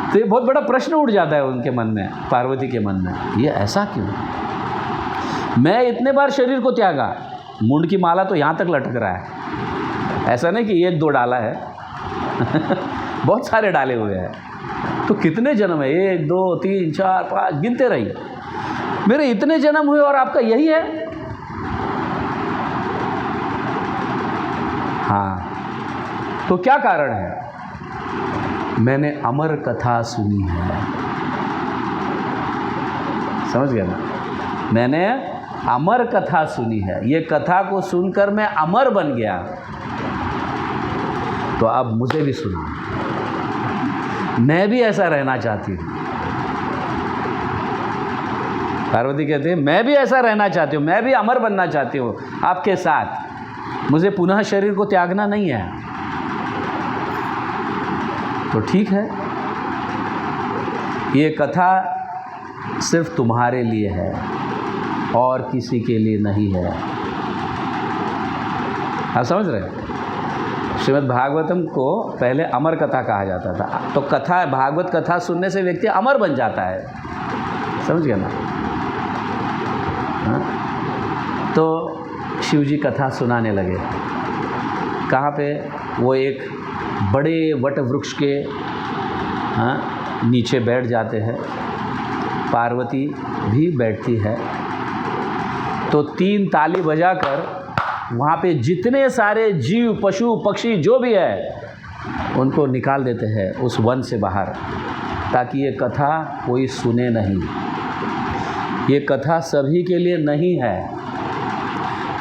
तो ये बहुत बड़ा प्रश्न उठ जाता है उनके मन में, पार्वती के मन में, ये ऐसा क्यों? मैं इतने बार शरीर को त्यागा, मुंड की माला तो यहाँ तक लटक रहा है, ऐसा नहीं कि 1-2 डाला है बहुत सारे डाले हुए हैं। तो कितने जन्म है, 1 2 3 4 5 गिनते रहिए, मेरे इतने जन्म हुए और आपका यही है? हाँ, तो क्या कारण है? मैंने अमर कथा सुनी है। समझ गए ना? मैंने अमर कथा सुनी है, ये कथा को सुनकर मैं अमर बन गया, तो अब मुझे भी सुना, मैं भी ऐसा रहना चाहती हूँ। पार्वती कहती है मैं भी ऐसा रहना चाहती हूँ, मैं भी अमर बनना चाहती हूँ आपके साथ, मुझे पुनः शरीर को त्यागना नहीं है। तो ठीक है, ये कथा सिर्फ तुम्हारे लिए है और किसी के लिए नहीं है। आप समझ रहे हैं? श्रीमद् भागवतम को पहले अमर कथा कहा जाता था, तो कथा, भागवत कथा सुनने से व्यक्ति अमर बन जाता है। समझ गया ना? हाँ? तो शिव जी कथा सुनाने लगे। कहाँ पे? वो एक बड़े वट वृक्ष के नीचे बैठ जाते हैं, पार्वती भी बैठती है। तो 3 ताली बजाकर वहाँ पे जितने सारे जीव, पशु, पक्षी जो भी है उनको निकाल देते हैं उस वन से बाहर, ताकि ये कथा कोई सुने नहीं। ये कथा सभी के लिए नहीं है।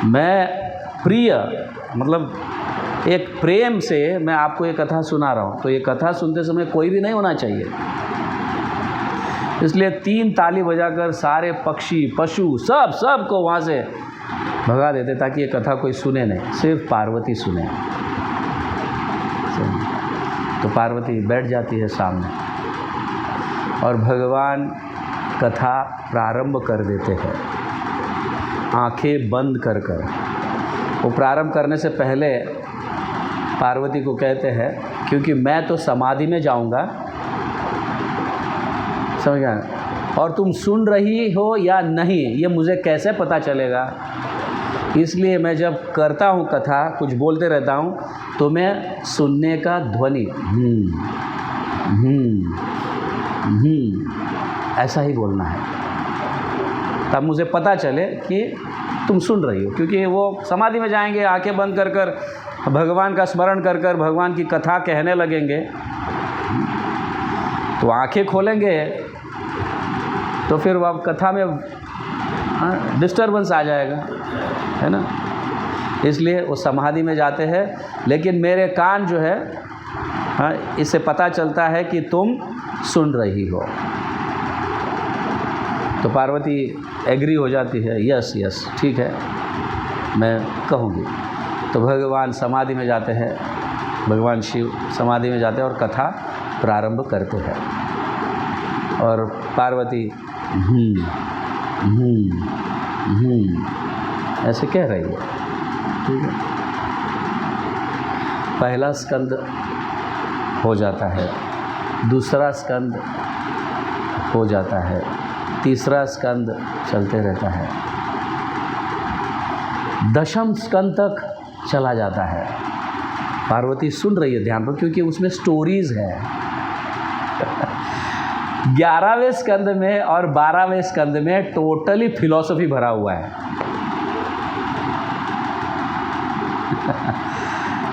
मैं प्रिय, मतलब एक प्रेम से मैं आपको ये कथा सुना रहा हूँ, तो ये कथा सुनते समय कोई भी नहीं होना चाहिए। इसलिए 3 ताली बजाकर सारे पक्षी, पशु सब को वहाँ से भगा देते, ताकि ये कथा कोई सुने नहीं, सिर्फ पार्वती सुने। तो पार्वती बैठ जाती है सामने और भगवान कथा प्रारंभ कर देते हैं, आंखें बंद कर कर। वो प्रारंभ करने से पहले पार्वती को कहते हैं, क्योंकि मैं तो समाधि में जाऊंगा, समझ गया, और तुम सुन रही हो या नहीं ये मुझे कैसे पता चलेगा, इसलिए मैं जब करता हूँ कथा, कुछ बोलते रहता हूँ, तो मैं सुनने का ध्वनि ऐसा ही बोलना है, तब मुझे पता चले कि तुम सुन रही हो। क्योंकि वो समाधि में जाएंगे, आंखें बंद कर कर भगवान का स्मरण कर कर भगवान की कथा कहने लगेंगे, तो आंखें खोलेंगे तो फिर वह कथा में डिस्टर्बेंस आ जाएगा, है ना। इसलिए वो समाधि में जाते हैं, लेकिन मेरे कान जो है इससे पता चलता है कि तुम सुन रही हो। तो पार्वती एग्री हो जाती है, यस यस ठीक है, मैं कहूँगी। तो भगवान समाधि में जाते हैं, भगवान शिव समाधि में जाते हैं और कथा प्रारंभ करते हैं। और पार्वती ऐसे कह रही है, ठीक है। पहला स्कंद हो जाता है, दूसरा स्कंद हो जाता है, तीसरा स्कंद चलते रहता है, 10वें स्कंद तक चला जाता है। पार्वती सुन रही है ध्यान पर, क्योंकि उसमें स्टोरीज है। 11वें स्कंद में और 12वें स्कंद में टोटली फिलॉसफी भरा हुआ है।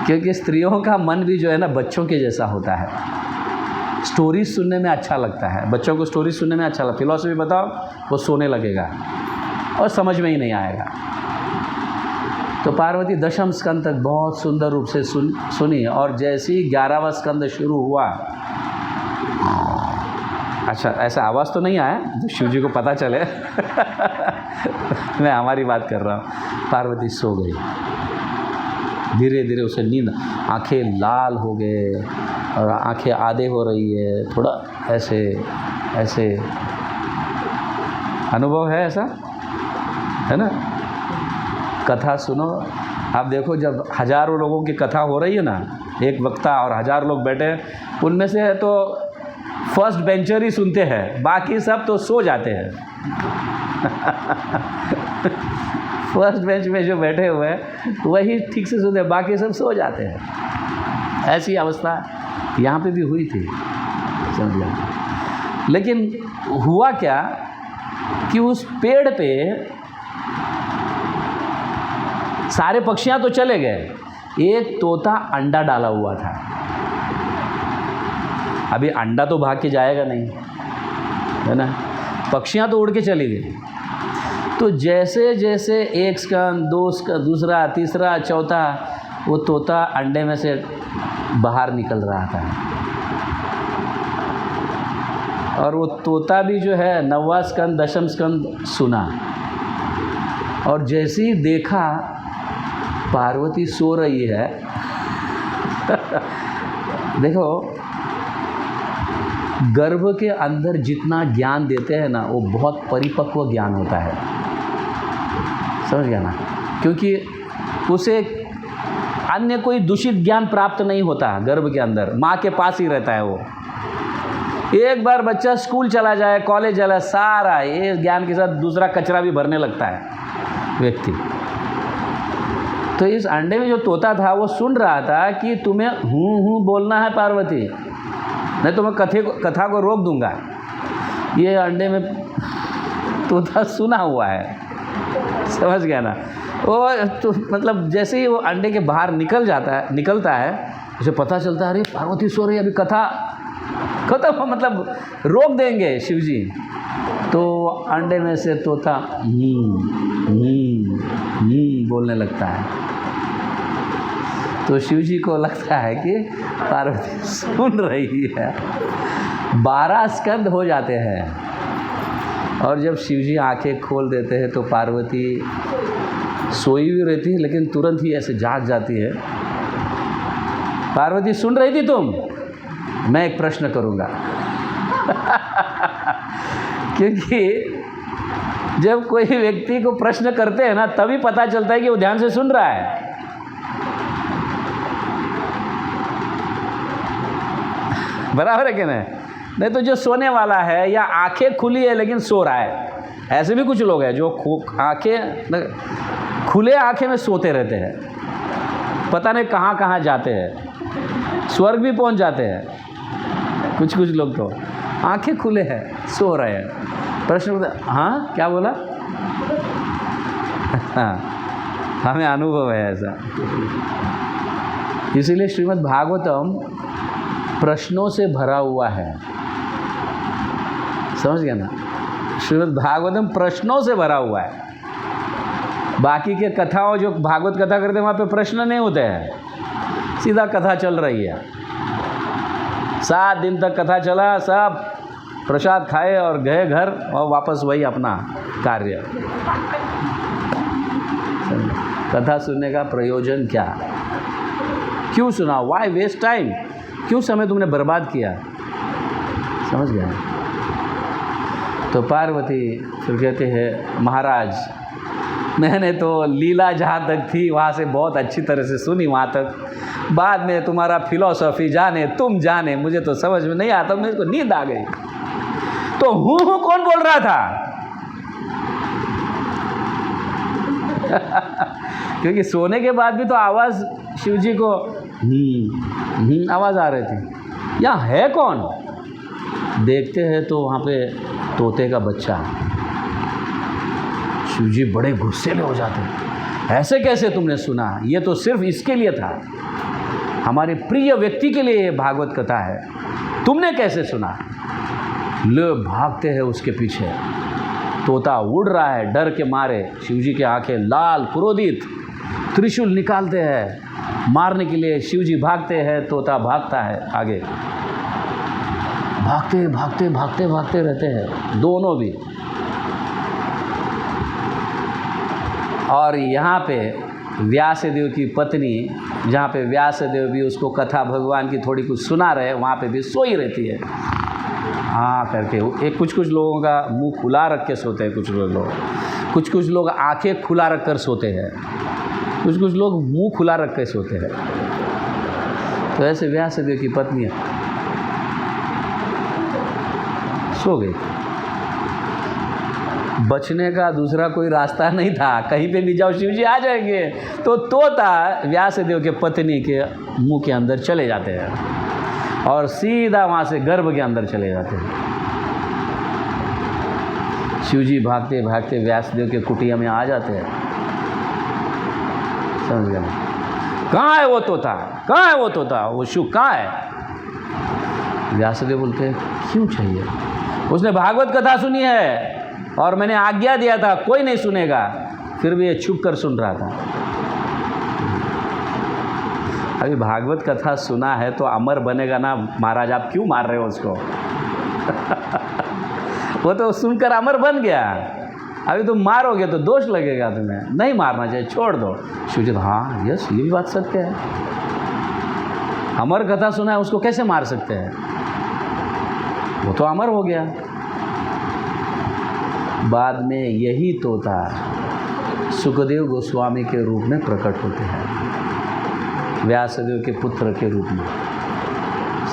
क्योंकि स्त्रियों का मन भी जो है ना बच्चों के जैसा होता है, स्टोरीज सुनने में अच्छा लगता है, बच्चों को स्टोरीज सुनने में अच्छा लगता है। फिलॉसफी बताओ वो सोने लगेगा और समझ में ही नहीं आएगा। तो पार्वती 10वें स्कंद तक बहुत सुंदर रूप से सुनी, और जैसे ही 11वां स्कंद शुरू हुआ, अच्छा ऐसा आवाज़ तो नहीं आया जो शिव जी को पता चले मैं हमारी बात कर रहा हूँ। पार्वती सो गई, धीरे धीरे उसे नींद, आंखें लाल हो गए और आंखें आधे हो रही है, थोड़ा ऐसे ऐसे अनुभव है, ऐसा है ना। कथा सुनो, आप देखो जब हज़ारों लोगों की कथा हो रही है ना, एक वक्ता और 1000 लोग बैठे, उनमें से तो फर्स्ट बेंचर ही सुनते हैं, बाकी सब तो सो जाते हैं। फर्स्ट बेंच में जो बैठे हुए हैं वही ठीक से सुनते हैं, बाकी सब सो जाते हैं। ऐसी अवस्था यहाँ पे भी हुई थी, समझ गया। लेकिन हुआ क्या कि उस पेड़ पे सारे पक्षियाँ तो चले गए, एक तोता अंडा डाला हुआ था। अभी अंडा तो भाग के जाएगा नहीं, है ना, पक्षियाँ तो उड़ के चली गई। तो जैसे जैसे एक स्कंद, दो स्कंद, दूसरा, तीसरा, चौथा, वो तोता अंडे में से बाहर निकल रहा था। और वो तोता भी जो है 9वां स्कंद, 10वां स्कंद सुना, और जैसे ही देखा पार्वती सो रही है। देखो, गर्भ के अंदर जितना ज्ञान देते हैं ना, वो बहुत परिपक्व ज्ञान होता है, समझ गया ना, क्योंकि उसे अन्य कोई दूषित ज्ञान प्राप्त नहीं होता। गर्भ के अंदर माँ के पास ही रहता है वो। एक बार बच्चा स्कूल चला जाए, कॉलेज चला, सारा ये ज्ञान के साथ दूसरा कचरा भी भरने लगता है व्यक्ति। तो इस अंडे में जो तोता था वो सुन रहा था कि तुम्हें हूँ बोलना है पार्वती, नहीं तो मैं कथा को रोक दूंगा। ये अंडे में तोता सुना हुआ है, समझ गया ना। वो तो मतलब जैसे ही वो अंडे के बाहर निकलता है उसे पता चलता है, अरे पार्वती सो रही है, अभी कथा खत्म, मतलब रोक देंगे शिव जी। तो अंडे में से तोता बोलने लगता है। तो शिव जी को लगता है कि पार्वती सुन रही है। 12 स्कंद हो जाते हैं, और जब शिव जी आँखें खोल देते हैं तो पार्वती सोई हुई रहती है, लेकिन तुरंत ही ऐसे जाग जाती है। पार्वती सुन रही थी तुम? मैं एक प्रश्न करूँगा। क्योंकि जब कोई व्यक्ति को प्रश्न करते हैं ना, तभी पता चलता है कि वो ध्यान से सुन रहा है। बराबर है कि नहीं तो जो सोने वाला है या आंखें खुली है लेकिन सो रहा है, ऐसे भी कुछ लोग हैं जो आंखें खुले आंखें में सोते रहते हैं, पता नहीं कहाँ कहाँ जाते हैं, स्वर्ग भी पहुंच जाते हैं। कुछ लोग तो आंखें खुले हैं, सो रहे हैं। प्रश्न, हाँ क्या बोला? हाँ, हमें अनुभव है ऐसा। इसीलिए श्रीमद् भागवतम प्रश्नों से भरा हुआ है, समझ गया ना। श्रीमद् भागवतम प्रश्नों से भरा हुआ है। बाकी के कथाओं जो भागवत कथा करते हैं वहाँ पे प्रश्न नहीं होते हैं, सीधा कथा चल रही है। 7 दिन तक कथा चला, सब प्रसाद खाए और गए घर, और वापस वही अपना कार्य। कथा सुनने का प्रयोजन क्या? क्यों सुना? Why waste time? क्यों समय तुमने बर्बाद किया? समझ गया। तो पार्वती फिर कहते हैं, महाराज मैंने तो लीला जहाँ तक थी वहाँ से बहुत अच्छी तरह से सुनी, वहाँ तक। बाद में तुम्हारा फिलॉसफी जाने तुम जाने, मुझे तो समझ में नहीं आता, मेरे को नींद आ गई। तो हूँ कौन बोल रहा था? क्योंकि सोने के बाद भी तो आवाज़ शिव जी को आवाज़ आ रही थी। यहाँ है कौन? देखते हैं तो वहाँ पे तोते का बच्चा। शिव जी बड़े गुस्से में हो जाते हैं, ऐसे कैसे तुमने सुना? ये तो सिर्फ इसके लिए था, हमारे प्रिय व्यक्ति के लिए ये भागवत कथा है, तुमने कैसे सुना? लोग भागते हैं उसके पीछे। तोता उड़ रहा है डर के मारे, शिव जी की आंखें लाल क्रोधित, त्रिशूल निकालते हैं मारने के लिए। शिव जी भागते हैं, तोता भागता है आगे। भागते रहते हैं दोनों भी। और यहाँ पे व्यासदेव की पत्नी, जहाँ पे व्यासदेव भी उसको कथा भगवान की थोड़ी कुछ सुना रहे, वहाँ पे भी सोई रहती है। हाँ करके एक कुछ लोगों का मुंह खुला रख के सोते हैं, कुछ लोग आंखें खुला रख कर सोते हैं, कुछ लोग मुंह खुला रख के सोते हैं। तो ऐसे व्यासदेव की पत्नी सो गई। बचने का दूसरा कोई रास्ता नहीं था, कहीं पे भी जाओ शिव जी आ जाएंगे। तो तोता व्यासदेव के पत्नी के मुंह के अंदर चले जाते हैं और सीधा वहाँ से गर्भ के अंदर चले जाते हैं। शिव जी भागते भागते व्यासदेव के कुटिया में आ जाते हैं। समझ गए? कहाँ है वो तोता, कहाँ है वो तोता, वो शिव कहाँ है? व्यासदेव बोलते हैं क्यों चाहिए? उसने भागवत कथा सुनी है और मैंने आज्ञा दिया था कोई नहीं सुनेगा, फिर भी ये छुप कर सुन रहा था। अभी भागवत कथा सुना है तो अमर बनेगा ना महाराज, आप क्यों मार रहे हो उसको? वो तो सुनकर अमर बन गया, अभी तुम मारोगे तो दोष लगेगा तुम्हें, नहीं मारना चाहिए, छोड़ दो। शिव जी हाँ यस ये भी बात सत्य है, अमर कथा सुना है उसको कैसे मार सकते हैं, वो तो अमर हो गया। बाद में यही तोता सुखदेव गोस्वामी के रूप में प्रकट होते हैं, व्यासदेव के पुत्र के रूप में।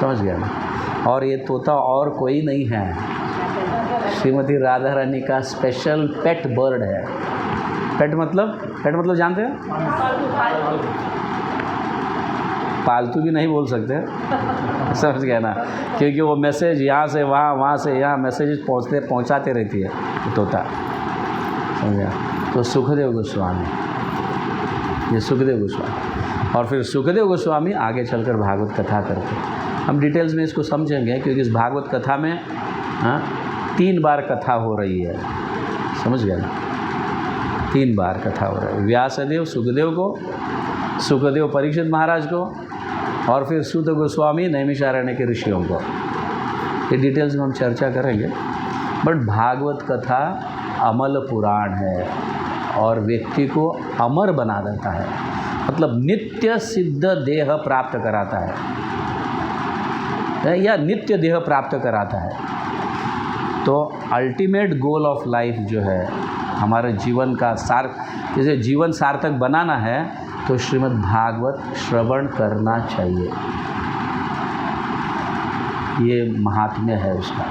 समझ गया ना? और ये तोता और कोई नहीं है, श्रीमती राधा रानी का स्पेशल पेट बर्ड है। पेट मतलब जानते हैं? पालतू भी नहीं बोल सकते, समझ गए ना? क्योंकि वो मैसेज यहाँ से वहाँ, वहाँ से यहाँ मैसेज पहुँचाते रहती है तोता। समझ गया? तो सुखदेव गोस्वामी, ये सुखदेव गोस्वामी। और फिर सुखदेव गोस्वामी आगे चलकर भागवत कथा करते हैं। हम डिटेल्स में इसको समझेंगे क्योंकि इस भागवत कथा में 3 बार कथा हो रही है। समझ गया ना? 3 बार कथा हो रही है। व्यासदेव सुखदेव को, सुखदेव परीक्षित महाराज को, और फिर सूत गोस्वामी नैमिषारण्य के ऋषियों को। ये डिटेल्स में हम चर्चा करेंगे। बट भागवत कथा अमल पुराण है और व्यक्ति को अमर बना देता है, मतलब नित्य सिद्ध देह प्राप्त कराता है या नित्य देह प्राप्त कराता है। तो अल्टीमेट गोल ऑफ लाइफ जो है हमारे जीवन का जैसे जीवन सार्थक बनाना है तो श्रीमद् भागवत श्रवण करना चाहिए, ये महात्म्य है उसका।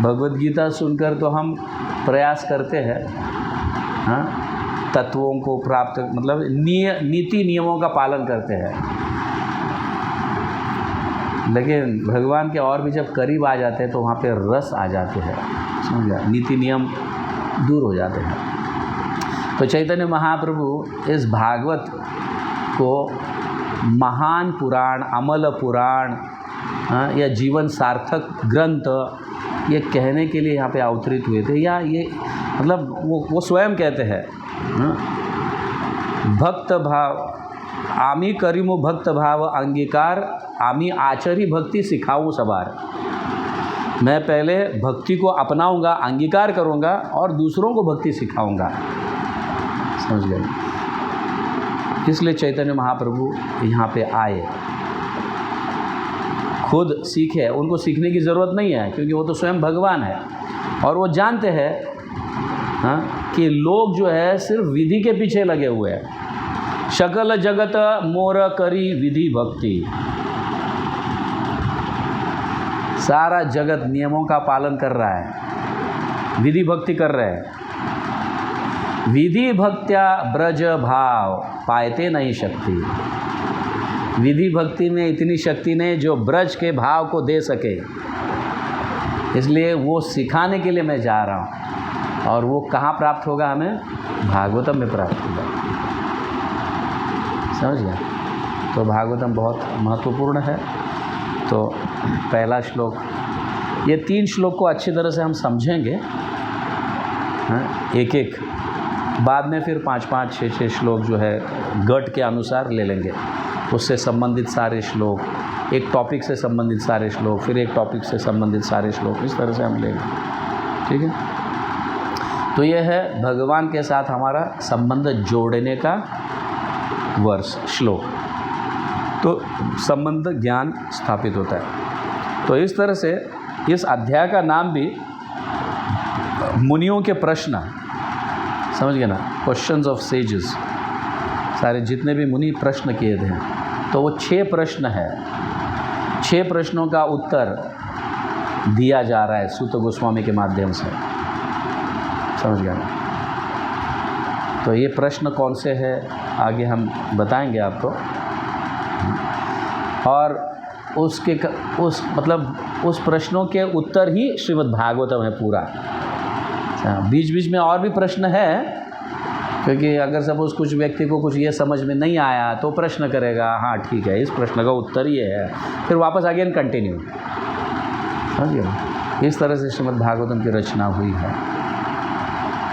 भगवद गीता सुनकर तो हम प्रयास करते हैं तत्वों को प्राप्त, मतलब नीति नियमों का पालन करते हैं, लेकिन भगवान के और भी जब करीब आ जाते हैं तो वहाँ पे रस आ जाते हैं। समझा? नीति नियम दूर हो जाते हैं। तो चैतन्य महाप्रभु इस भागवत को महान पुराण, अमल पुराण या जीवन सार्थक ग्रंथ ये कहने के लिए यहाँ पे अवतरित हुए थे। या ये मतलब वो स्वयं कहते हैं भक्त भाव आमी करीमो भक्त भाव अंगीकार, आमी आचरी भक्ति सिखाऊँ सवार। मैं पहले भक्ति को अपनाऊंगा, अंगीकार करूंगा और दूसरों को भक्ति सिखाऊंगा। समझ गए? इसलिए चैतन्य महाप्रभु यहाँ पे आए, खुद सीखे। उनको सीखने की ज़रूरत नहीं है क्योंकि वो तो स्वयं भगवान है और वो जानते हैं कि लोग जो है सिर्फ विधि के पीछे लगे हुए हैं। शकल जगत मोर करी विधि भक्ति, सारा जगत नियमों का पालन कर रहा है, विधि भक्ति कर रहे हैं। विधि भक्त्या ब्रज भाव पायते नहीं शक्ति, विधि भक्ति में इतनी शक्ति नहीं जो ब्रज के भाव को दे सके, इसलिए वो सिखाने के लिए मैं जा रहा हूँ। और वो कहाँ प्राप्त होगा? हमें भागवतम में प्राप्त होगा। समझ गया? तो भागवतम बहुत महत्वपूर्ण है। तो पहला श्लोक, ये 3 श्लोक को अच्छी तरह से हम समझेंगे एक एक, बाद में फिर 5-5, 6-6 श्लोक जो है गट के अनुसार ले लेंगे, उससे संबंधित सारे श्लोक, एक टॉपिक से संबंधित सारे श्लोक, फिर एक टॉपिक से संबंधित सारे श्लोक, इस तरह से हम लेंगे। ठीक है? तो ये है भगवान के साथ हमारा संबंध जोड़ने का वर्ष, श्लोक। तो संबंध ज्ञान स्थापित होता है। तो इस तरह से इस अध्याय का नाम भी मुनियों के प्रश्न, समझ गए ना, क्वेश्चंस ऑफ सेजेस। सारे जितने भी मुनि प्रश्न किए थे तो वो 6 प्रश्न है। 6 प्रश्नों का उत्तर दिया जा रहा है सूत गोस्वामी के माध्यम से। समझ गया ना? तो ये प्रश्न कौन से है आगे हम बताएंगे आपको, और उस प्रश्नों के उत्तर ही श्रीमद् भागवतम है पूरा। बीच बीच में और भी प्रश्न है, क्योंकि अगर सपोज कुछ व्यक्ति को कुछ ये समझ में नहीं आया तो प्रश्न करेगा, हाँ ठीक है इस प्रश्न का उत्तर ये है, फिर वापस अगेन कंटिन्यू। समझिए, इस तरह से श्रीमद् भागवतम की रचना हुई है।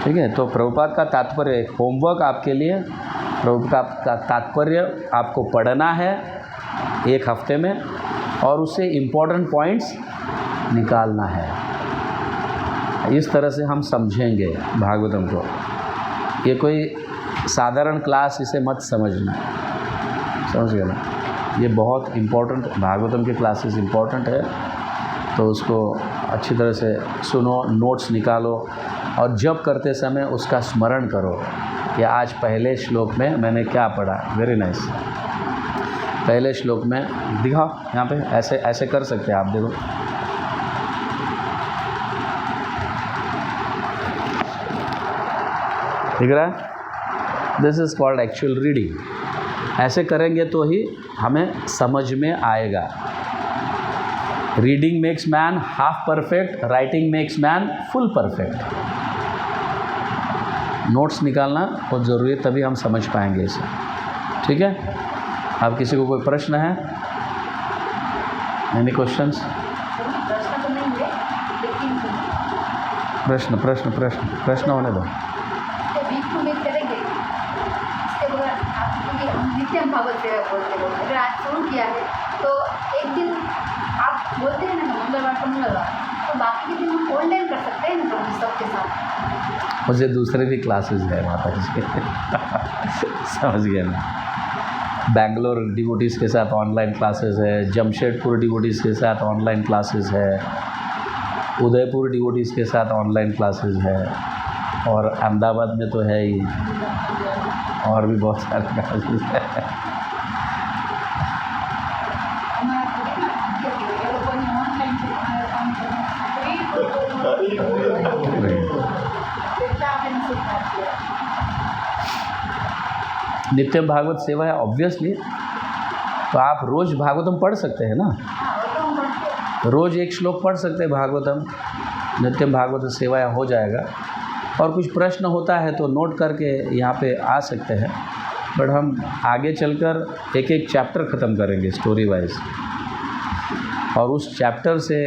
ठीक है, तो प्रभुपाद का तात्पर्य, एक होमवर्क आपके लिए, प्रभुपाद का तात्पर्य आपको पढ़ना है एक हफ्ते में, और उससे इम्पोर्टेंट पॉइंट्स निकालना है। इस तरह से हम समझेंगे भागवतम को। ये कोई साधारण क्लास इसे मत समझना, समझ गए ना? ये बहुत इम्पोर्टेंट, भागवतम की क्लासेस इम्पोर्टेंट है, तो उसको अच्छी तरह से सुनो, नोट्स निकालो, और जब करते समय उसका स्मरण करो कि आज पहले श्लोक में मैंने क्या पढ़ा। Very nice. पहले श्लोक में दिखाओ, यहाँ पे ऐसे ऐसे कर सकते हैं आप, देखो दिख रहा है? This is called actual reading. ऐसे करेंगे तो ही हमें समझ में आएगा। Reading makes man half perfect, writing makes man full perfect. Notes निकालना बहुत ज़रूरी है, तभी हम समझ पाएंगे इसे। ठीक है, अब किसी को कोई प्रश्न है? Any questions? प्रश्न प्रश्न प्रश्न प्रश्न होने दो। नित्यम भागवत सेवा बोलते हो, अगर आज शुरू किया है तो एक दिन आप बोलते हैं ना मंगलवार को मंगलवार, तो बाकी के दिन हम ऑनलाइन कर सकते हैं ना सबके साथ। मुझे दूसरे भी क्लासेस है माता जी समझ गए ना? बेंगलोर डिवोटीज़ के साथ ऑनलाइन क्लासेस है, जमशेदपुर डिवोटीज़ के साथ ऑनलाइन क्लासेस है, उदयपुर डिवोटीज़ के साथ ऑनलाइन क्लासेस है, और अहमदाबाद में तो है ही, और भी बहुत सारे क्लासेस है। नित्यम भागवत सेवा है ऑब्वियसली, तो आप रोज़ भागवतम पढ़ सकते हैं ना, रोज़ एक श्लोक पढ़ सकते हैं भागवतम, नित्यम भागवत सेवा हो जाएगा। और कुछ प्रश्न होता है तो नोट करके यहाँ पे आ सकते हैं, बट हम आगे चलकर एक एक चैप्टर ख़त्म करेंगे स्टोरी वाइज, और उस चैप्टर से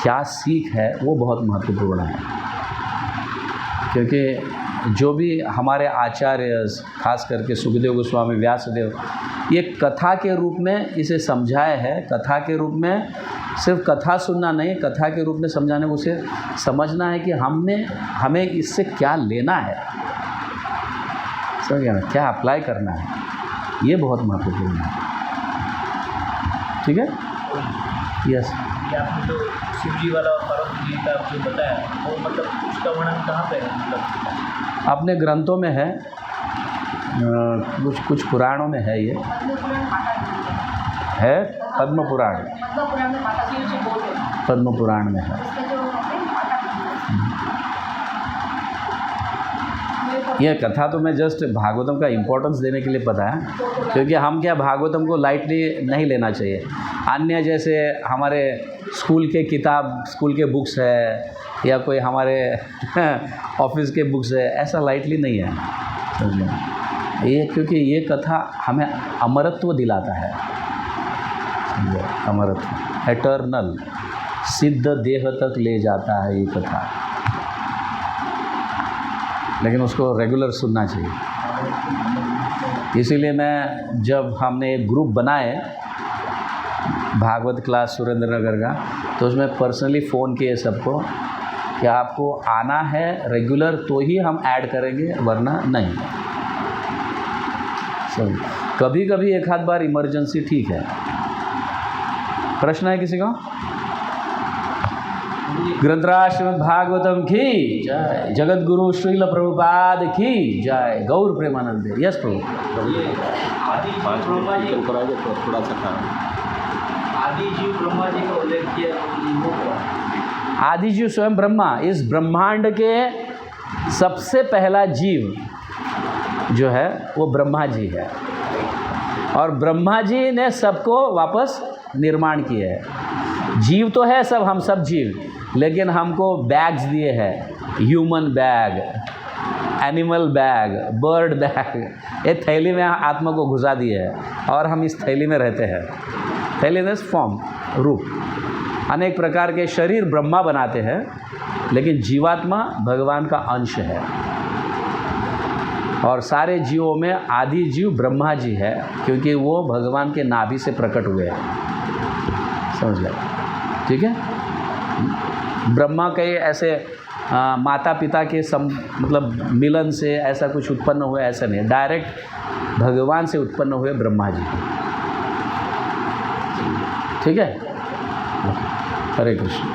क्या सीख है वो बहुत महत्वपूर्ण है। क्योंकि जो भी हमारे आचार्य, खास करके सुखदेव गोस्वामी, व्यासदेव, ये कथा के रूप में इसे समझाए है। कथा के रूप में सिर्फ कथा सुनना नहीं, कथा के रूप में समझाने को उसे समझना है कि हमें इससे क्या लेना है, समझ गया ना? क्या अप्लाई करना है, ये बहुत महत्वपूर्ण है। ठीक है, यस। आपने जो शिव जी वाला और पार्वती जी का जो बताया, वो मतलब उसका वर्णन कहाँ पे है? मतलब अपने ग्रंथों में है, कुछ पुराणों में है, ये है पद्म पुराण, पद्म पुराण में है। ये कथा तो मैं जस्ट भागवतम का इम्पोर्टेंस देने के लिए बताया, क्योंकि हम क्या भागवतम को लाइटली नहीं लेना चाहिए। अन्य जैसे हमारे स्कूल के किताब, स्कूल के बुक्स है, या कोई हमारे ऑफिस के बुक्स है, ऐसा लाइटली नहीं है, समझिए। ये क्योंकि ये कथा हमें अमरत्व दिलाता है, समझिए, अमरत्व, एटर्नल, सिद्ध देह तक ले जाता है ये कथा, लेकिन उसको रेगुलर सुनना चाहिए। इसीलिए मैं, जब हमने एक ग्रुप बनाए भागवत क्लास सुरेंद्र नगर का, तो उसमें पर्सनली फ़ोन किए सबको कि आपको आना है रेगुलर तो ही हम ऐड करेंगे, वरना नहीं। सब कभी कभी एक आध बार इमरजेंसी ठीक है। प्रश्न है किसी का? ग्रंथराज श्रीमद् भागवतम की जय, जगत गुरु श्रील प्रभुपाद की जय, गौर प्रेमानंद। यस प्रभु। ये आदि जीव ब्रह्मा जी थोड़ा सा आदि जीव ब्रह्मा जी का उल्लेख किया, वो आदि जीव स्वयं ब्रह्मा, इस ब्रह्मांड के सबसे पहला जीव जो है वो ब्रह्मा जी है, और ब्रह्मा जी ने सबको वापस निर्माण किया है। जीव तो है सब, हम सब जीव, लेकिन हमको बैग्स दिए हैं, human bag, animal bag, bird bag, ये थैली में आत्मा को घुसा दिए है और हम इस थैली में रहते हैं। थैली मीन्स फॉर्म, रूप, अनेक प्रकार के शरीर ब्रह्मा बनाते हैं, लेकिन जीवात्मा भगवान का अंश है। और सारे जीवों में आदि जीव ब्रह्मा जी है, क्योंकि वो भगवान के नाभि से प्रकट हुए हैं। समझ गए? ठीक है। ब्रह्मा के ऐसे माता पिता के मतलब मिलन से ऐसा कुछ उत्पन्न हुआ, ऐसा नहीं, डायरेक्ट भगवान से उत्पन्न हुए ब्रह्मा जी। ठीक है। हरे कृष्ण।